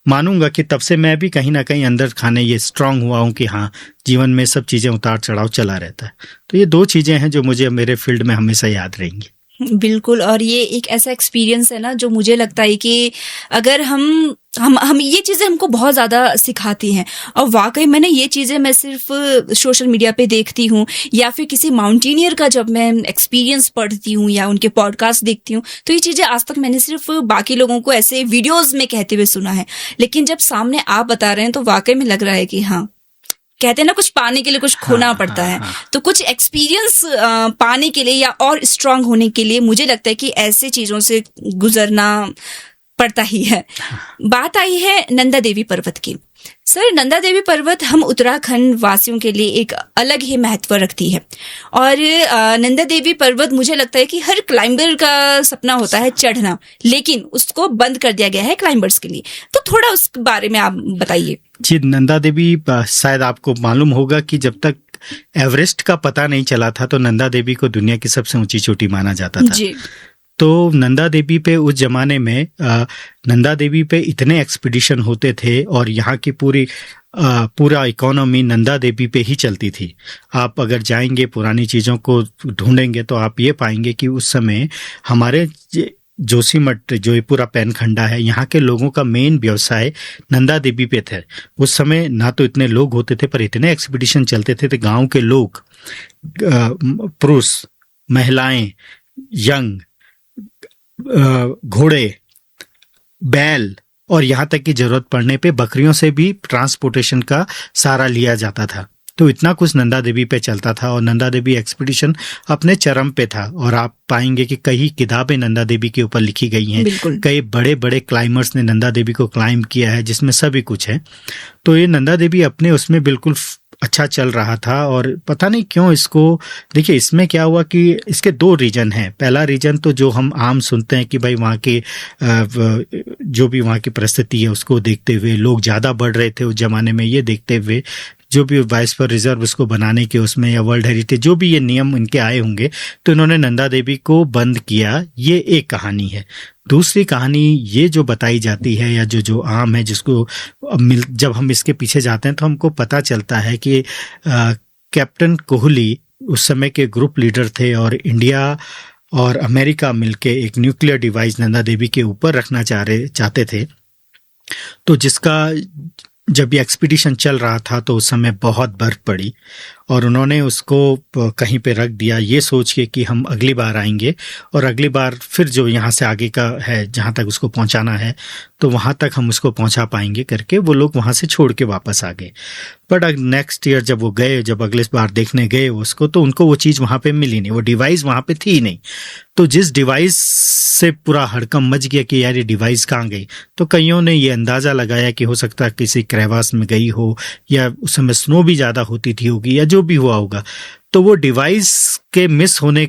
मानूंगा कि तब से मैं भी कहीं ना कहीं अंदर खाने ये स्ट्रांग हुआ हूँ कि हाँ, जीवन में सब चीज़ें उतार चढ़ाव चला रहता है। तो ये 2 चीज़ें हैं जो मुझे मेरे फील्ड में हमेशा याद रहेंगी। बिल्कुल। और ये एक ऐसा एक्सपीरियंस है ना जो मुझे लगता है कि अगर हम ये चीज़ें हमको बहुत ज़्यादा सिखाती हैं। और वाकई मैंने ये चीज़ें मैं सिर्फ सोशल मीडिया पे देखती हूँ या फिर किसी माउंटेनियर का जब मैं एक्सपीरियंस पढ़ती हूँ या उनके पॉडकास्ट देखती हूँ, तो ये चीज़ें आज तक मैंने सिर्फ बाकी लोगों को ऐसे वीडियोज़ में कहते हुए सुना है। लेकिन जब सामने आप बता रहे हैं तो वाकई में लग रहा है कि हाँ, कहते हैं ना, कुछ पाने के लिए कुछ खोना पड़ता है। तो कुछ एक्सपीरियंस पाने के लिए या और स्ट्रांग होने के लिए मुझे लगता है कि ऐसे चीज़ों से गुजरना पड़ता ही है। बात आई है नंदा देवी पर्वत की। सर, नंदा देवी पर्वत हम उत्तराखंड वासियों के लिए एक अलग ही महत्व रखती है और नंदा देवी पर्वत मुझे लगता है कि हर क्लाइंबर का सपना होता है चढ़ना, लेकिन उसको बंद कर दिया गया है क्लाइंबर्स के लिए। तो थोड़ा उस बारे में आप बताइए। जी, नंदा देवी शायद आपको मालूम होगा कि जब तक एवरेस्ट का पता नहीं चला था तो नंदा देवी को दुनिया की सबसे ऊंची चोटी माना जाता था जी। तो नंदा देवी पे उस जमाने में नंदा देवी पे इतने एक्सपीडिशन होते थे और यहाँ की पूरा इकोनॉमी नंदा देवी पे ही चलती थी। आप अगर जाएंगे पुरानी चीज़ों को ढूंढेंगे तो आप ये पाएंगे कि उस समय हमारे जोशीमठ जो ये पूरा पैनखंडा है, यहाँ के लोगों का मेन व्यवसाय नंदा देवी पे थे। उस समय ना तो इतने लोग होते थे पर इतने एक्सपीडिशन चलते थे, तो गांव के लोग, पुरुष, महिलाएं, यंग, घोड़े, बैल और यहाँ तक कि जरूरत पड़ने पे बकरियों से भी ट्रांसपोर्टेशन का सहारा लिया जाता था। तो इतना कुछ नंदा देवी पे चलता था और नंदा देवी एक्सपीडिशन अपने चरम पे था। और आप पाएंगे कि कई किताबें नंदा देवी के ऊपर लिखी गई हैं, कई बड़े बड़े क्लाइंबर्स ने नंदा देवी को क्लाइंब किया है, जिसमें सभी कुछ है। तो ये नंदा देवी अपने उसमें बिल्कुल अच्छा चल रहा था और पता नहीं क्यों इसको, देखिए इसमें क्या हुआ कि इसके दो रीजन हैं। पहला रीजन तो जो हम आम सुनते हैं कि भाई वहाँ के जो भी वहाँ की परिस्थिति है उसको देखते हुए लोग ज़्यादा बढ़ रहे थे उस जमाने में, ये देखते हुए जो भी वाइसपर रिजर्व उसको बनाने के उसमें या वर्ल्ड हेरिटेज जो भी ये नियम इनके आए होंगे तो इन्होंने नंदा देवी को बंद किया। ये एक कहानी है। दूसरी कहानी ये जो बताई जाती है या जो आम है, जिसको जब हम इसके पीछे जाते हैं तो हमको पता चलता है कि कैप्टन कोहली उस समय के ग्रुप लीडर थे और इंडिया और अमेरिका मिलके एक न्यूक्लियर डिवाइस नंदा देवी के ऊपर रखना चाहते थे। तो जिसका जब ये एक्सपीडिशन चल रहा था तो उस समय बहुत बर्फ पड़ी और उन्होंने उसको कहीं पे रख दिया ये सोच के कि हम अगली बार आएंगे और अगली बार फिर जो यहाँ से आगे का है जहाँ तक उसको पहुँचाना है तो वहाँ तक हम उसको पहुँचा पाएंगे करके वो लोग वहाँ से छोड़ के वापस आ गए। बट नेक्स्ट ईयर जब वो गए, जब अगले बार देखने गए उसको, तो उनको वो चीज़ वहाँ पे मिली नहीं, वो डिवाइस वहाँ पे थी नहीं। तो जिस डिवाइस से पूरा हड़कम मच गया कि यार ये डिवाइस कहाँ गई, तो कईयों ने ये अंदाज़ा लगाया कि हो सकता है किसी क्रेवास में गई हो या उस समय स्नो भी ज़्यादा होती थी होगी या जो भी हुआ होगा। तो वो डिवाइस के मिस होने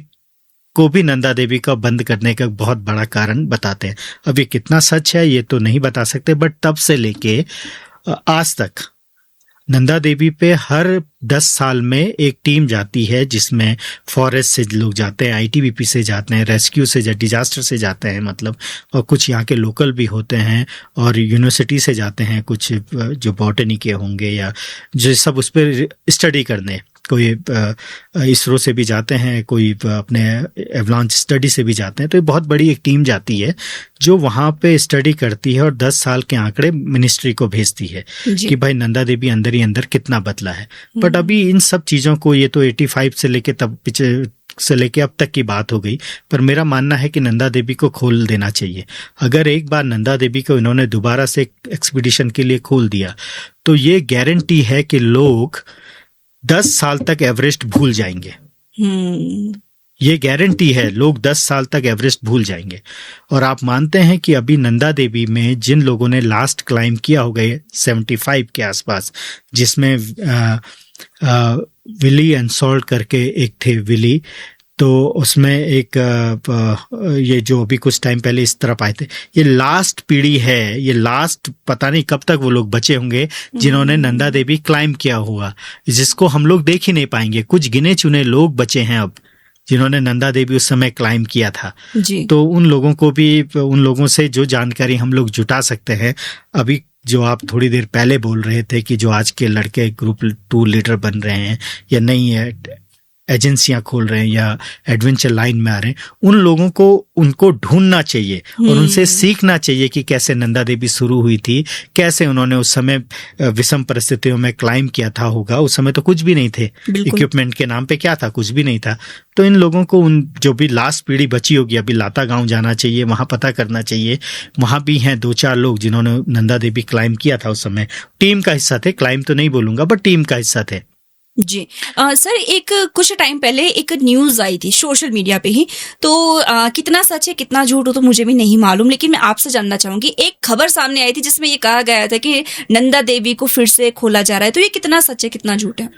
को भी नंदा देवी का बंद करने का बहुत बड़ा कारण बताते हैं। अब ये कितना सच है ये तो नहीं बता सकते, बट तब से लेके आज तक नंदा देवी पे हर 10 साल में एक टीम जाती है जिसमें फॉरेस्ट से लोग जाते हैं, आईटीबीपी से जाते हैं, रेस्क्यू से, डिजास्टर से जाते हैं मतलब, और कुछ यहाँ के लोकल भी होते हैं और यूनिवर्सिटी से जाते हैं, कुछ जो बॉटनी के होंगे या जो सब उस पर स्टडी करने, कोई इसरो से भी जाते हैं, कोई अपने एवलांच स्टडी से भी जाते हैं। तो ये बहुत बड़ी एक टीम जाती है जो वहाँ पे स्टडी करती है और 10 साल के आंकड़े मिनिस्ट्री को भेजती है कि भाई नंदा देवी अंदर ही अंदर कितना बदला है। बट अभी इन सब चीज़ों को, ये तो 85 से लेके तब पीछे से लेके अब तक की बात हो गई, पर मेरा मानना है कि नंदा देवी को खोल देना चाहिए। अगर एक बार नंदा देवी को इन्होंने दोबारा से एक्सपीडिशन के लिए खोल दिया तो ये गारंटी है कि लोग 10 साल तक एवरेस्ट भूल जाएंगे। ये गारंटी है, लोग 10 साल तक एवरेस्ट भूल जाएंगे। और आप मानते हैं कि अभी नंदा देवी में जिन लोगों ने लास्ट क्लाइंब किया हो गए 75 के आसपास, जिसमें विली एंड सॉल्ट करके एक थे विली, तो उसमें एक ये जो अभी कुछ टाइम पहले इस तरफ आए थे, ये लास्ट पीढ़ी है, ये लास्ट पता नहीं कब तक वो लोग बचे होंगे जिन्होंने नंदा देवी क्लाइंब किया हुआ, जिसको हम लोग देख ही नहीं पाएंगे। कुछ गिने चुने लोग बचे हैं अब जिन्होंने नंदा देवी उस समय क्लाइंब किया था जी। तो उन लोगों को भी, उन लोगों से जो जानकारी हम लोग जुटा सकते हैं, अभी जो आप थोड़ी देर पहले बोल रहे थे कि जो आज के लड़के ग्रुप 2 लीडर बन रहे हैं या नहीं है, एजेंसियां खोल रहे हैं या एडवेंचर लाइन में आ रहे हैं, उन लोगों को उनको ढूंढना चाहिए और उनसे सीखना चाहिए कि कैसे नंदा देवी शुरू हुई थी, कैसे उन्होंने उस समय विषम परिस्थितियों में क्लाइंब किया था होगा। उस समय तो कुछ भी नहीं थे, इक्विपमेंट के नाम पे क्या था, कुछ भी नहीं था। तो इन लोगों को, उन जो भी लास्ट पीढ़ी बची होगी, अभी लाता गांव जाना चाहिए, वहां पता करना चाहिए। वहां भी हैं 2-4 लोग जिन्होंने नंदा देवी क्लाइंब किया था उस समय, टीम का हिस्सा थे, क्लाइंब तो नहीं बोलूंगा बट टीम का हिस्सा थे जी सर, एक कुछ टाइम पहले एक न्यूज आई थी सोशल मीडिया पे ही, तो कितना सच है कितना झूठ हो तो मुझे भी नहीं मालूम, लेकिन मैं आपसे जानना चाहूंगी, एक खबर सामने आई थी जिसमें ये कहा गया था कि नंदा देवी को फिर से खोला जा रहा है, तो ये कितना सच है कितना झूठ है?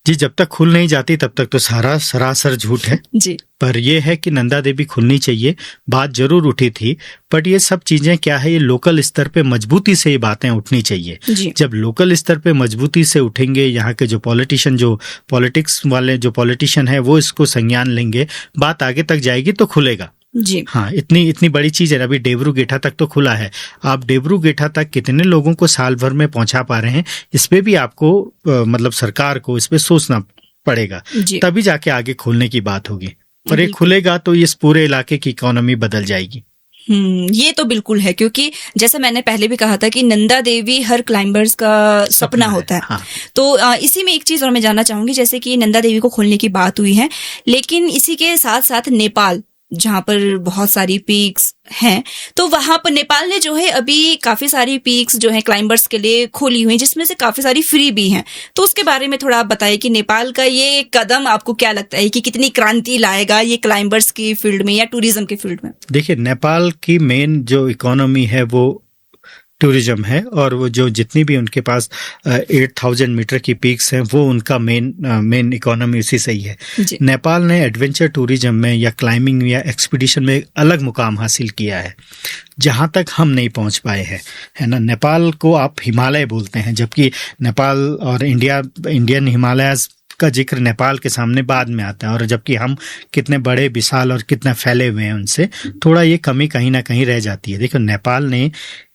जी, जब तक खुल नहीं जाती तब तक तो सारा सरासर झूठ है जी। पर यह है कि नंदा देवी खुलनी चाहिए, बात जरूर उठी थी। बट ये सब चीजें क्या है, ये लोकल स्तर पे मजबूती से ये बातें उठनी चाहिए। जब लोकल स्तर पे मजबूती से उठेंगे, यहाँ के जो पॉलिटिशियन, जो पॉलिटिक्स वाले जो पॉलिटिशियन है वो इसको संज्ञान लेंगे, बात आगे तक जाएगी तो खुलेगा। जी हाँ, इतनी बड़ी चीज है। अभी डेबरू गेठा तक तो खुला है, आप डेबरू गेठा तक कितने लोगों को साल भर में पहुंचा पा रहे हैं, इस पे भी आपको मतलब सरकार को इस पे सोचना पड़ेगा, तभी जाके आगे खोलने की बात होगी। पर ये खुलेगा तो इस पूरे इलाके की इकोनॉमी बदल जाएगी। ये तो बिल्कुल है, क्योंकि जैसे मैंने पहले भी कहा था कि नंदा देवी हर क्लाइंबर्स का सपना होता है। हाँ। तो इसी में एक चीज और मैं जानना चाहूंगी, जैसे कि नंदा देवी को खोलने की बात हुई है, लेकिन इसी के साथ साथ नेपाल, जहां पर बहुत सारी पीक्स हैं, तो वहां पर नेपाल ने जो है अभी काफी सारी पीक्स जो है क्लाइंबर्स के लिए खोली हुई हैं, जिसमें से काफी सारी फ्री भी हैं। तो उसके बारे में थोड़ा आप बताइए कि नेपाल का ये कदम आपको क्या लगता है कि कितनी क्रांति लाएगा ये क्लाइंबर्स की फील्ड में या टूरिज्म की फील्ड में? देखिए, नेपाल की मेन जो इकोनॉमी है वो टूरिज्म है, और वो जो जितनी भी उनके पास 8000 मीटर की पीक्स हैं वो उनका मेन इकोनॉमी उसी से ही है। नेपाल ने एडवेंचर टूरिज्म में या क्लाइंबिंग या एक्सपीडिशन में एक अलग मुकाम हासिल किया है जहां तक हम नहीं पहुंच पाए हैं, है ना। नेपाल को आप हिमालय बोलते हैं, जबकि नेपाल और इंडियन हिमालयस का जिक्र नेपाल के सामने बाद में आता है, और जबकि हम कितने बड़े विशाल और कितना फैले हुए हैं, उनसे थोड़ा ये कमी कहीं ना कहीं रह जाती है। देखो, नेपाल ने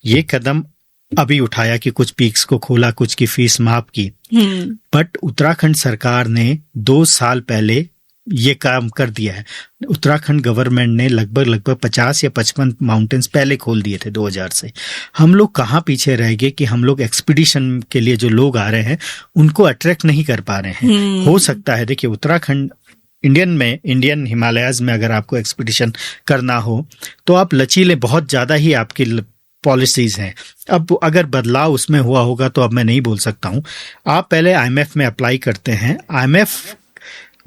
ये कदम अभी उठाया कि कुछ पीक्स को खोला, कुछ की फीस माफ की, बट उत्तराखंड सरकार ने 2 साल पहले ये काम कर दिया है। उत्तराखंड गवर्नमेंट ने लगभग 50 या 55 माउंटेन्स पहले खोल दिए थे 2000 से। हम लोग कहाँ पीछे रह गए कि हम लोग एक्सपीडिशन के लिए जो लोग आ रहे हैं उनको अट्रैक्ट नहीं कर पा रहे हैं। हो सकता है, देखिए, उत्तराखंड इंडियन हिमालयाज में अगर आपको एक्सपीडिशन करना हो तो आप लचीले, बहुत ज्यादा ही आपकी पॉलिसीज हैं। अब अगर बदलाव उसमें हुआ होगा तो अब मैं नहीं बोल सकता हूँ। आप पहले IMF में अप्लाई करते हैं। IMF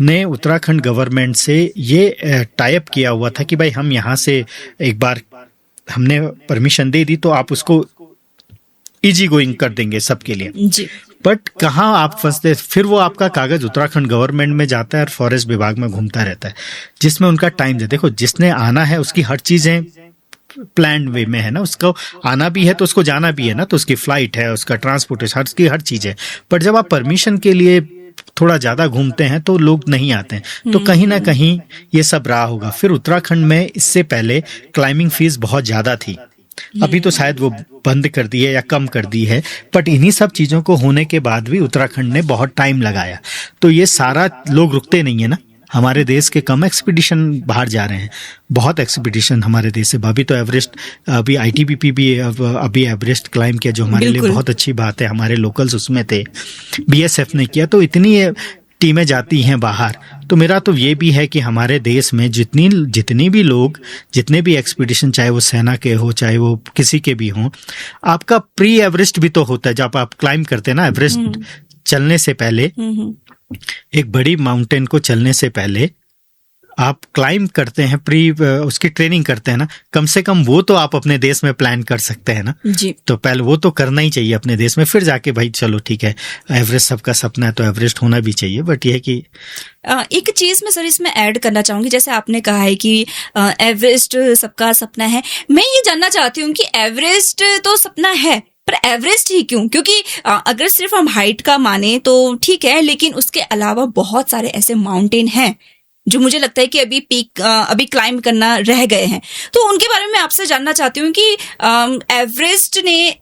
ने उत्तराखंड गवर्नमेंट से ये टाई अप किया हुआ था कि भाई हम यहाँ से एक बार हमने परमिशन दे दी तो आप उसको इजी गोइंग कर देंगे सबके लिए जी। बट कहाँ आप फंसते, फिर वो आपका कागज उत्तराखंड गवर्नमेंट में जाता है और फॉरेस्ट विभाग में घूमता रहता है, जिसमें उनका टाइम है। देखो, जिसने आना है उसकी हर चीजें प्लान वे में है ना, उसको आना भी है तो उसको जाना भी है ना, तो उसकी फ्लाइट है, उसका ट्रांसपोर्टेशन, हर चीज है। बट जब आप परमिशन के लिए थोड़ा ज्यादा घूमते हैं तो लोग नहीं आते हैं, तो कहीं ना कहीं ये सब रहा होगा। फिर उत्तराखंड में इससे पहले क्लाइंबिंग फीस बहुत ज्यादा थी, अभी तो शायद वो बंद कर दी है या कम कर दी है, बट इन्हीं सब चीजों को होने के बाद भी उत्तराखंड ने बहुत टाइम लगाया। तो ये सारा लोग रुकते नहीं है ना, हमारे देश के कम एक्सपीडिशन बाहर जा रहे हैं, बहुत एक्सपीडिशन हमारे देश से। अभी तो एवरेस्ट, अभी ITBP भी अभी एवरेस्ट क्लाइंब किया, जो हमारे लिए बहुत अच्छी बात है। हमारे लोकल्स उसमें थे, BSF ने किया, तो इतनी टीमें जाती हैं बाहर। तो मेरा तो ये भी है कि हमारे देश में जितनी भी लोग, जितने भी एक्सपीडिशन, चाहे वो सेना के हो चाहे वो किसी के भी हों, आपका प्री एवरेस्ट भी तो होता है। जब आप क्लाइंब करते हैं ना, एवरेस्ट चलने से पहले, एक बड़ी माउंटेन को चलने से पहले आप क्लाइंब करते हैं, उसकी ट्रेनिंग करते हैं ना, कम से कम वो तो आप अपने देश में प्लान कर सकते हैं ना जी। तो पहले वो तो करना ही चाहिए अपने देश में, फिर जाके भाई चलो ठीक है, एवरेस्ट सबका सपना है तो एवरेस्ट होना भी चाहिए। बट ये है कि एक चीज मैं सर इसमें ऐड करना चाहूंगी, जैसे आपने कहा है कि एवरेस्ट सबका सपना है, मैं ये जानना चाहती हूँ कि एवरेस्ट तो सपना है, पर एवरेस्ट ही क्यों? क्योंकि अगर सिर्फ हम हाइट का माने तो ठीक है, लेकिन उसके अलावा बहुत सारे ऐसे माउंटेन हैं जो मुझे लगता है कि अभी क्लाइंब करना रह गए हैं। तो उनके बारे में आपसे जानना चाहती हूँ कि एवरेस्ट ने,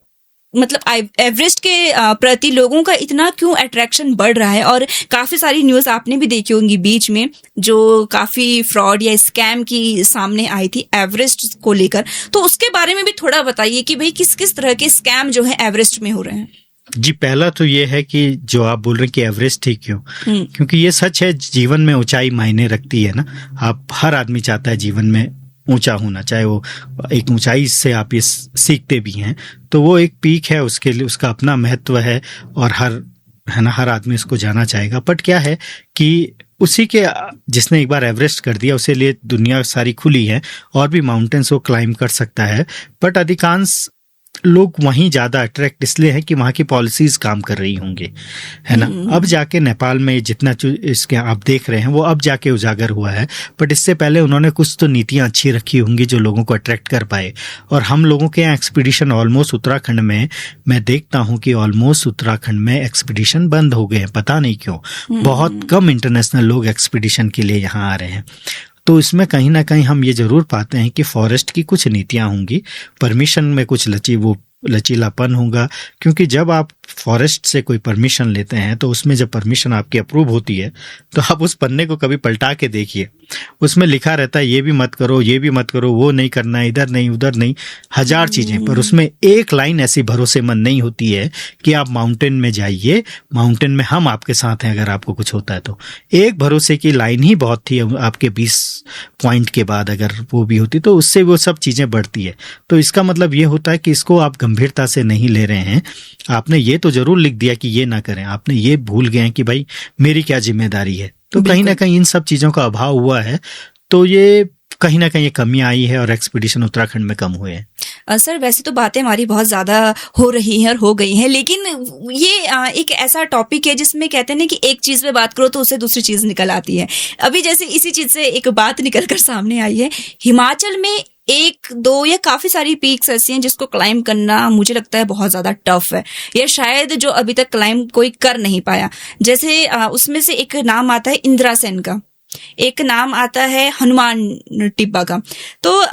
मतलब एवरेस्ट के प्रति लोगों का इतना क्यों अट्रैक्शन बढ़ रहा है? और काफी सारी न्यूज आपने भी देखी होंगी बीच में, जो काफी फ्रॉड या स्कैम की सामने आई थी एवरेस्ट को लेकर, तो उसके बारे में भी थोड़ा बताइए कि भाई किस किस तरह के स्कैम जो है एवरेस्ट में हो रहे हैं। जी, पहला तो ये है कि जो आप बोल रहे हैं कि एवरेस्ट ही क्यों, क्योंकि ये सच है, जीवन में ऊंचाई मायने रखती है ना। आप, हर आदमी चाहता है जीवन में ऊंचा होना, चाहे वो एक ऊंचाई से आप ये सीखते भी हैं, तो वो एक पीक है, उसके लिए उसका अपना महत्व है, और हर है ना, हर आदमी उसको जाना चाहेगा। बट क्या है कि उसी के जिसने एक बार एवरेस्ट कर दिया उसे लिए दुनिया सारी खुली है, और भी माउंटेन्स वो क्लाइम कर सकता है। बट अधिकांश लोग वहीं ज़्यादा अट्रैक्ट इसलिए हैं कि वहाँ की पॉलिसीज काम कर रही होंगी, है ना। अब जाके नेपाल में जितना इसके आप देख रहे हैं वो अब जाके उजागर हुआ है, बट इससे पहले उन्होंने कुछ तो नीतियाँ अच्छी रखी होंगी जो लोगों को अट्रैक्ट कर पाए। और हम लोगों के यहाँ एक्सपीडिशन ऑलमोस्ट उत्तराखंड में मैं देखता हूँ कि ऑलमोस्ट उत्तराखंड में एक्सपीडिशन बंद हो गए हैं, पता नहीं क्यों। बहुत कम इंटरनेशनल लोग एक्सपीडिशन के लिए यहाँ आ रहे हैं। तो इसमें कहीं ना कहीं हम ये जरूर पाते हैं कि फॉरेस्ट की कुछ नीतियां होंगी, परमिशन में कुछ लचीलापन होगा, क्योंकि जब आप फॉरेस्ट से कोई परमिशन लेते हैं तो उसमें जब परमिशन आपकी अप्रूव होती है तो आप उस पन्ने को कभी पलटा के देखिए, उसमें लिखा रहता है ये भी मत करो, ये भी मत करो, वो नहीं करना है, इधर नहीं उधर नहीं, 1000 चीजें। पर उसमें एक लाइन ऐसी भरोसेमंद नहीं होती है कि आप माउंटेन में जाइए, माउंटेन में हम आपके साथ हैं अगर आपको कुछ होता है तो। एक भरोसे की लाइन ही बहुत थी आपके 20 पॉइंट के बाद, अगर वो भी होती तो उससे वो सब चीजें बढ़ती है। तो इसका मतलब ये होता है कि इसको आप गंभीरता से नहीं ले रहे हैं। आपने ये तो जरूर लिख दिया कि ये ना करें, आपने ये भूल गए हैं कि भाई मेरी क्या जिम्मेदारी है। तो कहीं ना कहीं इन सब चीजों का अभाव हुआ है, तो ये कहीं ना कहीं ये कमी आई है और एक्सपीडिशन उत्तराखंड में कम हुए हैं। सर वैसे तो बातें हमारी बहुत ज़्यादा हो रही हैं और हो गई हैं, लेकिन ये एक ऐसा टॉपिक है जिसमें कहते हैं ना कि एक चीज़ पे बात करो तो उससे दूसरी चीज़ निकल आती है। अभी जैसे इसी चीज़ से एक बात निकल कर सामने आई है, हिमाचल में 1-2 या काफ़ी सारी पीक्स ऐसी हैं जिसको क्लाइम करना मुझे लगता है बहुत ज़्यादा टफ है, या शायद जो अभी तक क्लाइम कोई कर नहीं पाया। जैसे उसमें से एक नाम आता है इंद्रासेन का, एक नाम आता है हनुमान टिब्बा का। तो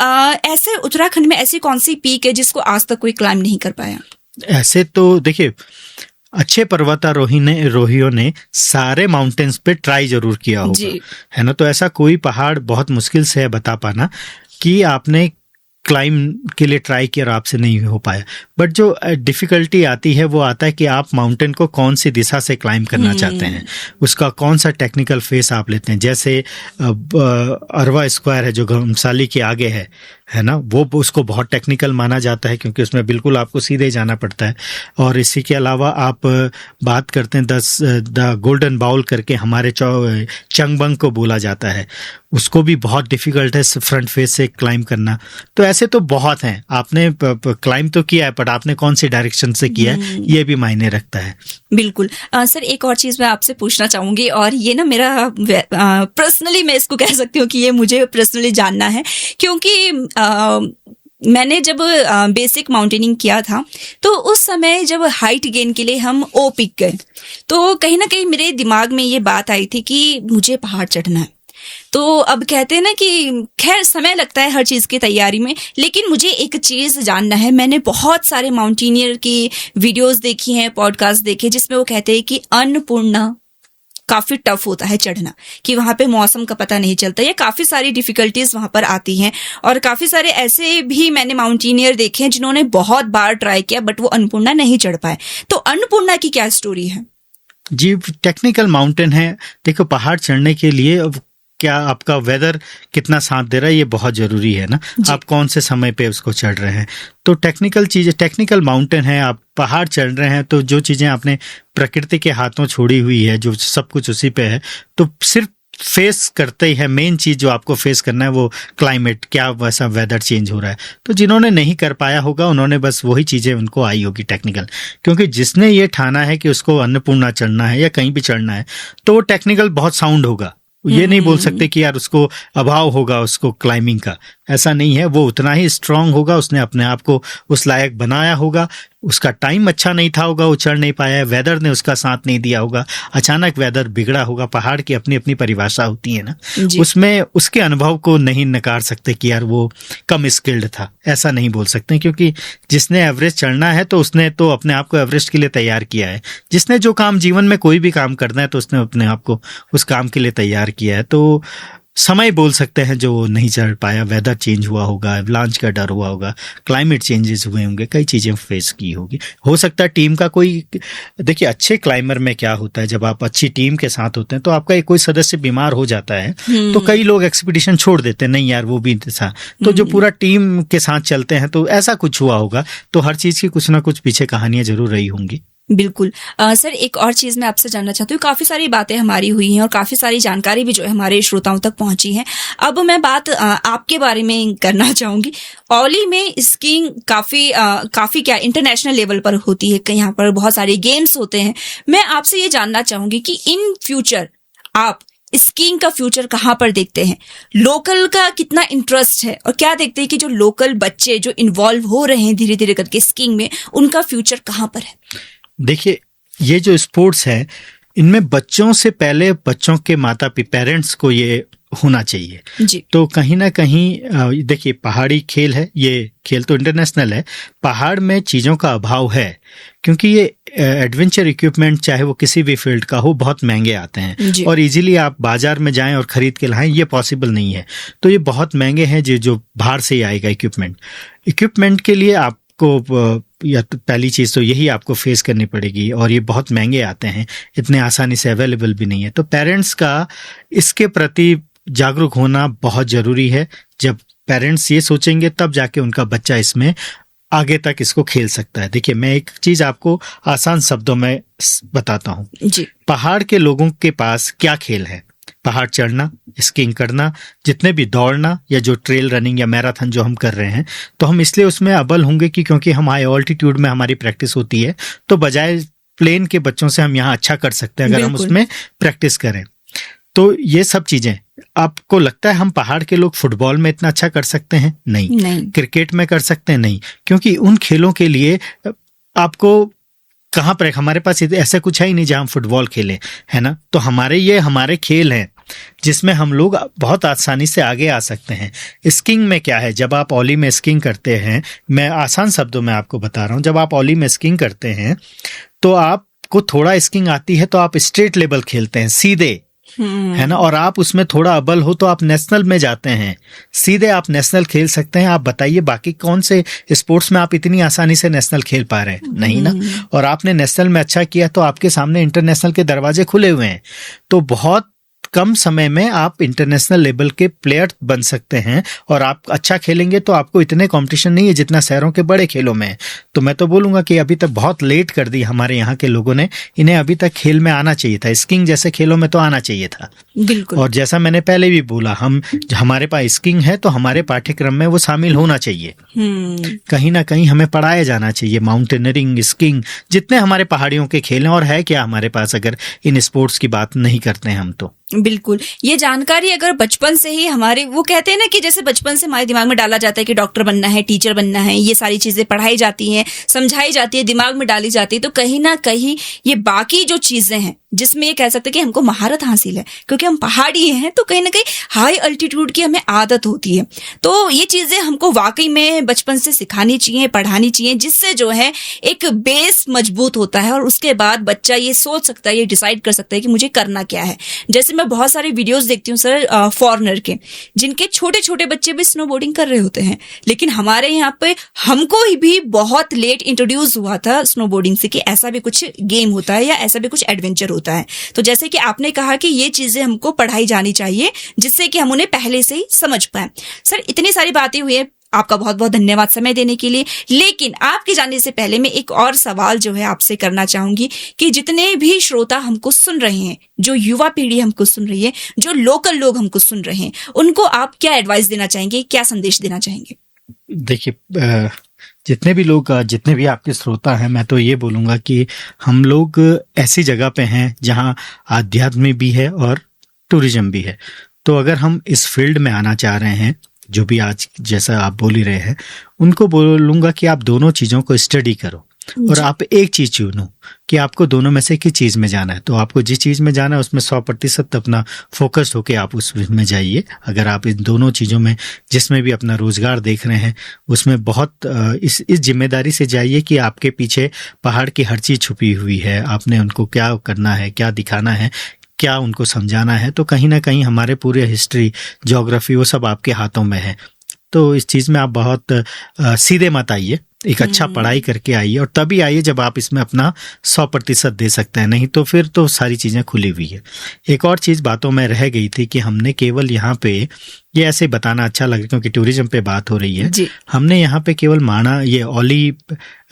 ऐसे उत्तराखंड में ऐसी कौन सी पीक है जिसको आज तक कोई क्लाइम नहीं कर पाया? ऐसे तो देखिए, अच्छे पर्वतारोहियों ने सारे माउंटेन्स पे ट्राई जरूर किया होगा, है ना। तो ऐसा कोई पहाड़ बहुत मुश्किल से है बता पाना कि आपने क्लाइम के लिए ट्राई किया और आपसे नहीं हो पाया। बट जो डिफ़िकल्टी आती है वो आता है कि आप माउंटेन को कौन सी दिशा से क्लाइम करना चाहते हैं, उसका कौन सा टेक्निकल फेस आप लेते हैं। जैसे अरवा स्क्वायर है जो घमसाली के आगे है ना, वो उसको बहुत टेक्निकल माना जाता है क्योंकि उसमें बिल्कुल आपको सीधे जाना पड़ता है। और इसी के अलावा आप बात करते हैं द गोल्डन बाउल करके हमारे चंगबंग को बोला जाता है, उसको भी बहुत डिफिकल्ट है फ्रंट फेस से क्लाइम करना। तो ऐसे तो बहुत हैं। आपने क्लाइम तो किया है, बट आपने कौन सी डायरेक्शन से किया है ये भी मायने रखता है। बिल्कुल। सर एक और चीज़ मैं आपसे पूछना चाहूँगी, और ये ना मेरा पर्सनली मैं इसको कह सकती हूँ कि ये मुझे पर्सनली जानना है, क्योंकि मैंने जब बेसिक माउंटेनिंग किया था तो उस समय जब हाइट गेन के लिए हम ओ पिक गए तो कहीं ना कहीं मेरे दिमाग में ये बात आई थी कि मुझे पहाड़ चढ़ना है। तो अब कहते हैं ना कि खैर समय लगता है हर चीज़ की तैयारी में, लेकिन मुझे एक चीज़ जानना है। मैंने बहुत सारे माउंटेनियर की वीडियोस देखी हैं, पॉडकास्ट देखे, जिसमें वो कहते हैं कि अन्नपूर्णा काफ़ी टफ होता है चढ़ना, कि वहाँ पे मौसम का पता नहीं चलता, या काफ़ी सारी डिफ़िकल्टीज वहाँ पर आती हैं। और काफ़ी सारे ऐसे भी मैंने माउंटेनियर देखे हैं जिन्होंने बहुत बार ट्राई किया बट वो अन्नपूर्णा नहीं चढ़ पाए। तो अन्नपूर्णा की क्या स्टोरी है? जी, टेक्निकल माउंटेन है। देखो, पहाड़ चढ़ने के लिए क्या आपका वेदर कितना साथ दे रहा है ये बहुत जरूरी है ना, आप कौन से समय पे उसको चढ़ रहे हैं। तो टेक्निकल माउंटेन है, आप पहाड़ चढ़ रहे हैं तो जो चीज़ें आपने प्रकृति के हाथों छोड़ी हुई है, जो सब कुछ उसी पे है, तो सिर्फ फेस करते ही है। मेन चीज़ जो आपको फेस करना है वो क्लाइमेट, क्या वैसा वेदर चेंज हो रहा है। तो जिन्होंने नहीं कर पाया होगा उन्होंने बस वही चीज़ें उनको आई होगी टेक्निकल, क्योंकि जिसने ये ठाना है कि उसको अन्नपूर्णा चढ़ना है या कहीं भी चढ़ना है तो वो टेक्निकल बहुत साउंड होगा। ये नहीं बोल सकते कि यार उसको अभाव होगा उसको क्लाइंबिंग का, ऐसा नहीं है। वो उतना ही स्ट्रांग होगा, उसने अपने आप को उस लायक बनाया होगा। उसका टाइम अच्छा नहीं था होगा, वो चढ़ नहीं पाया, वेदर ने उसका साथ नहीं दिया होगा, अचानक वेदर बिगड़ा होगा। पहाड़ की अपनी अपनी परिभाषा होती है ना, उसमें उसके अनुभव को नहीं नकार सकते कि यार वो कम स्किल्ड था, ऐसा नहीं बोल सकते। क्योंकि जिसने एवरेज चढ़ना है तो उसने तो अपने आप को एवरेज के लिए तैयार किया है। जिसने जो काम जीवन में कोई भी काम करना है तो उसने अपने आप को उस काम के लिए तैयार किया है। तो समय बोल सकते हैं जो नहीं चढ़ पाया, वेदर चेंज हुआ होगा, एवलांच का डर हुआ होगा, क्लाइमेट चेंजेस हुए होंगे, कई चीज़ें फेस की होगी। हो सकता है टीम का कोई, देखिए अच्छे क्लाइंबर में क्या होता है, जब आप अच्छी टीम के साथ होते हैं तो आपका कोई सदस्य बीमार हो जाता है तो कई लोग एक्सपीडिशन छोड़ देते हैं, नहीं यार वो भी था। तो जो पूरा टीम के साथ चलते हैं तो ऐसा कुछ हुआ होगा। तो हर चीज़ की कुछ ना कुछ पीछे कहानियाँ जरूर रही होंगी। बिल्कुल। सर, एक और चीज मैं आपसे जानना चाहती हूँ। काफी सारी बातें हमारी हुई हैं और काफी सारी जानकारी भी जो है हमारे श्रोताओं तक पहुंची है। अब मैं बात आपके बारे में करना चाहूंगी। ओली में स्कीइंग काफी क्या इंटरनेशनल लेवल पर होती है, यहाँ पर बहुत सारे गेम्स होते हैं। मैं आपसे ये जानना चाहूंगी कि इन फ्यूचर आप स्कीइंग का फ्यूचर कहाँ पर देखते हैं? लोकल का कितना इंटरेस्ट है और क्या देखते हैं कि जो लोकल बच्चे जो इन्वॉल्व हो रहे हैं धीरे धीरे करके स्कीइंग में, उनका फ्यूचर कहाँ पर है? देखिए, ये जो स्पोर्ट्स है इनमें बच्चों से पहले बच्चों के माता पिता पेरेंट्स को ये होना चाहिए जी। तो कहीं ना कहीं देखिए, पहाड़ी खेल है, ये खेल तो इंटरनेशनल है। पहाड़ में चीज़ों का अभाव है क्योंकि ये एडवेंचर इक्विपमेंट चाहे वो किसी भी फील्ड का हो बहुत महंगे आते हैं और इजीली आप बाजार में जाएं और खरीद के लाएं ये पॉसिबल नहीं है। तो ये बहुत महंगे हैं जो बाहर से ही आएगा इक्विपमेंट के लिए आपको या तो पहली चीज़ तो यही आपको फेस करनी पड़ेगी और ये बहुत महंगे आते हैं, इतने आसानी से अवेलेबल भी नहीं है। तो पेरेंट्स का इसके प्रति जागरूक होना बहुत ज़रूरी है। जब पेरेंट्स ये सोचेंगे तब जाके उनका बच्चा इसमें आगे तक इसको खेल सकता है। देखिए, मैं एक चीज़ आपको आसान शब्दों में बताता हूँ जी। पहाड़ के लोगों के पास क्या खेल है? पहाड़ चढ़ना, स्कीइंग करना, जितने भी दौड़ना या जो ट्रेल रनिंग या मैराथन जो हम कर रहे हैं, तो हम इसलिए उसमें अव्वल होंगे कि क्योंकि हम हाई ऑल्टीट्यूड में हमारी प्रैक्टिस होती है, तो बजाय प्लेन के बच्चों से हम यहाँ अच्छा कर सकते हैं अगर हम उसमें प्रैक्टिस करें। तो ये सब चीज़ें, आपको लगता है हम पहाड़ के लोग फुटबॉल में इतना अच्छा कर सकते हैं? नहीं। क्रिकेट में कर सकते हैं? नहीं, क्योंकि उन खेलों के लिए आपको कहाँ पर, हमारे पास ऐसा कुछ है ही नहीं जहाँ हम फुटबॉल खेलें, है ना। तो हमारे खेल हैं जिसमें हम लोग बहुत आसानी से आगे आ सकते हैं। स्कीइंग में क्या है, जब आप ओली में स्कीइंग करते हैं, मैं आसान शब्दों में आपको बता रहा हूँ, जब आप ओली में स्कीइंग करते हैं तो आपको थोड़ा स्कीइंग आती है तो आप स्टेट लेवल खेलते हैं सीधे, है ना। और आप उसमें थोड़ा अव्वल हो तो आप नेशनल में जाते हैं, सीधे आप नेशनल खेल सकते हैं। आप बताइए बाकी कौन से स्पोर्ट्स में आप इतनी आसानी से नेशनल खेल पा रहे हैं? नहीं ना। और आपने नेशनल में अच्छा किया तो आपके सामने इंटरनेशनल के दरवाजे खुले हुए हैं। तो बहुत कम समय में आप इंटरनेशनल लेवल के प्लेयर बन सकते हैं और आप अच्छा खेलेंगे तो आपको इतने कंपटीशन नहीं है जितना शहरों के बड़े खेलों में है। तो मैं तो बोलूँगा कि अभी तक बहुत लेट कर दी हमारे यहाँ के लोगों ने, इन्हें अभी तक खेल में आना चाहिए था, स्कीइंग जैसे खेलों में तो आना चाहिए था। बिल्कुल। और जैसा मैंने पहले भी बोला, हमारे पास स्कीइंग है तो हमारे पाठ्यक्रम में वो शामिल होना चाहिए। कहीं ना कहीं हमें पढ़ाया जाना चाहिए, माउंटेनियरिंग, स्कीइंग, जितने हमारे पहाड़ियों के खेल हैं। और है क्या हमारे पास अगर इन स्पोर्ट्स की बात नहीं करते हैं हम तो? बिल्कुल, ये जानकारी अगर बचपन से ही हमारे, वो कहते हैं ना कि जैसे बचपन से हमारे दिमाग में डाला जाता है कि डॉक्टर बनना है, टीचर बनना है, ये सारी चीजें पढ़ाई जाती हैं, समझाई जाती है, दिमाग में डाली जाती है, तो कहीं ना कहीं ये बाकी जो चीजें हैं जिसमें ये कह सकते हैं कि हमको महारत हासिल है क्योंकि हम पहाड़ी हैं, तो कहीं ना कहीं हाई अल्टीट्यूड की हमें आदत होती है। तो ये चीजें हमको वाकई में बचपन से सिखानी चाहिए, पढ़ानी चाहिए, जिससे जो है एक बेस मजबूत होता है और उसके बाद बच्चा ये सोच सकता है, ये डिसाइड कर सकता है कि मुझे करना क्या है। जैसे मैं बहुत सारे वीडियोस देखती हूँ सर, फॉरेनर के, जिनके छोटे छोटे बच्चे भी स्नोबोर्डिंग कर रहे होते हैं, लेकिन हमारे यहाँ पे हमको ही भी बहुत लेट इंट्रोड्यूस हुआ था स्नोबोर्डिंग से कि ऐसा भी कुछ गेम होता है या ऐसा भी कुछ एडवेंचर होता है। तो जैसे कि आपने कहा कि ये चीजें हमको पढ़ाई जानी चाहिए जिससे कि हम उन्हें पहले से ही समझ पाए। सर, इतनी सारी बातें हुई है, आपका बहुत बहुत धन्यवाद समय देने के लिए। लेकिन आपके जाने से पहले मैं एक और सवाल जो है आपसे करना चाहूंगी कि जितने भी श्रोता हमको सुन रहे हैं, जो युवा पीढ़ी हमको सुन रही है, जो लोकल लोग हमको सुन रहे हैं, उनको आप क्या एडवाइस देना चाहेंगे, क्या संदेश देना चाहेंगे? देखिए, जितने भी लोग, जितने भी आपके श्रोता हैं, मैं तो ये बोलूँगा कि हम लोग ऐसी जगह पे हैं जहाँ आध्यात्म भी है और टूरिज्म भी है। तो अगर हम इस फील्ड में आना चाह रहे हैं, जो भी आज जैसा आप बोल ही रहे हैं, उनको बोलूँगा कि आप दोनों चीज़ों को स्टडी करो और आप एक चीज़ चुनो कि आपको दोनों में से किस चीज़ में जाना है। तो आपको जिस चीज़ में जाना है उसमें 100% अपना फोकस होके आप उसमें जाइए। अगर आप इन दोनों चीज़ों में, जिसमें भी अपना रोजगार देख रहे हैं, उसमें बहुत इस जिम्मेदारी से जाइए कि आपके पीछे पहाड़ की हर चीज़ छुपी हुई है। आपने उनको क्या करना है, क्या दिखाना है, क्या उनको समझाना है। तो कहीं ना कहीं हमारे पूरे हिस्ट्री, ज्योग्राफी, वो सब आपके हाथों में है। तो इस चीज़ में आप बहुत सीधे मत आइए, एक अच्छा पढ़ाई करके आइए और तभी आइए जब आप इसमें अपना 100% दे सकते हैं, नहीं तो फिर तो सारी चीज़ें खुली हुई है। एक और चीज़ बातों में रह गई थी कि हमने केवल यहाँ पे, ये ऐसे बताना अच्छा लग रहा है क्योंकि टूरिज्म पे बात हो रही है, हमने यहाँ पे केवल ये ओली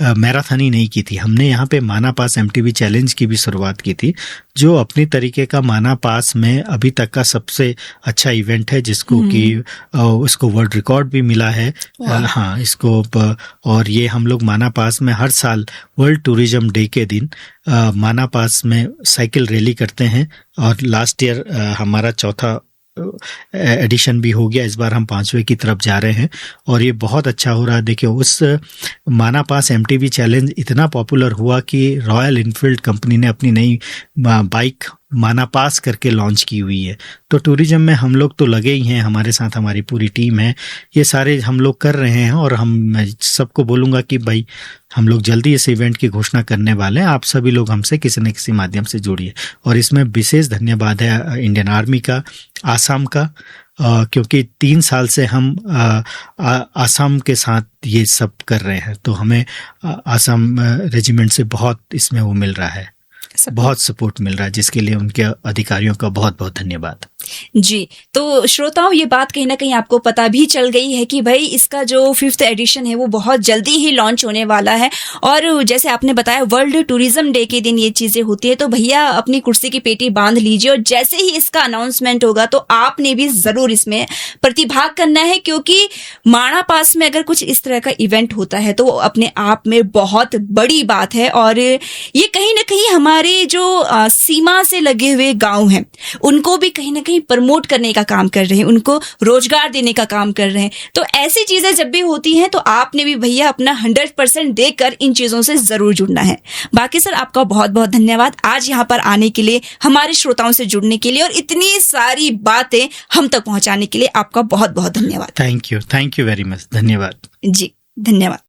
मैराथन ही नहीं की थी, हमने यहाँ पे माना पास MTV चैलेंज की भी शुरुआत की थी, जो अपनी तरीके का माना पास में अभी तक का सबसे अच्छा इवेंट है, जिसको कि उसको वर्ल्ड रिकॉर्ड भी मिला है। हाँ, इसको और ये हम लोग माना पास में हर साल वर्ल्ड टूरिज्म डे के दिन माना पास में साइकिल रैली करते हैं और लास्ट ईयर हमारा चौथा एडिशन भी हो गया, इस बार हम 5वें की तरफ जा रहे हैं और ये बहुत अच्छा हो रहा है। देखिए, उस माना पास MTV चैलेंज इतना पॉपुलर हुआ कि रॉयल इनफील्ड कंपनी ने अपनी नई बाइक माना पास करके लॉन्च की हुई है। तो टूरिज्म में हम लोग तो लगे ही हैं, हमारे साथ हमारी पूरी टीम है, ये सारे हम लोग कर रहे हैं और मैं सबको बोलूँगा कि भाई हम लोग जल्दी इस इवेंट की घोषणा करने वाले हैं, आप सभी लोग हमसे किसी न किसी माध्यम से जुड़िए। और इसमें विशेष धन्यवाद है इंडियन आर्मी का, आसाम का, क्योंकि 3 साल से हम आसाम के साथ ये सब कर रहे हैं, तो हमें आसाम रेजिमेंट से बहुत इसमें वो मिल रहा है, बहुत सपोर्ट मिल रहा है, जिसके लिए उनके अधिकारियों का बहुत बहुत धन्यवाद। जी, तो श्रोताओं, ये बात कहीं ना कहीं आपको पता भी चल गई है कि भाई इसका जो 5th एडिशन है वो बहुत जल्दी ही लॉन्च होने वाला है। और जैसे आपने बताया वर्ल्ड टूरिज्म डे के दिन ये चीजें होती है, तो भैया अपनी कुर्सी की पेटी बांध लीजिए और जैसे ही इसका अनाउंसमेंट होगा तो आपने भी जरूर इसमें प्रतिभाग करना है, क्योंकि माना पास में अगर कुछ इस तरह का इवेंट होता है तो अपने आप में बहुत बड़ी बात है। और ये कहीं ना कहीं हमारे जो सीमा से लगे हुए गाँव हैं उनको भी कहीं ना कहीं प्रमोट करने का काम कर रहे हैं, उनको रोजगार देने का काम कर रहे हैं। तो ऐसी चीजें जब भी होती हैं तो आपने भी भैया अपना 100% देकर इन चीजों से जरूर जुड़ना है। बाकी सर, आपका बहुत बहुत धन्यवाद आज यहाँ पर आने के लिए, हमारे श्रोताओं से जुड़ने के लिए और इतनी सारी बातें हम तक पहुंचाने के लिए आपका बहुत बहुत धन्यवाद। Thank you very much. धन्यवाद जी, धन्यवाद।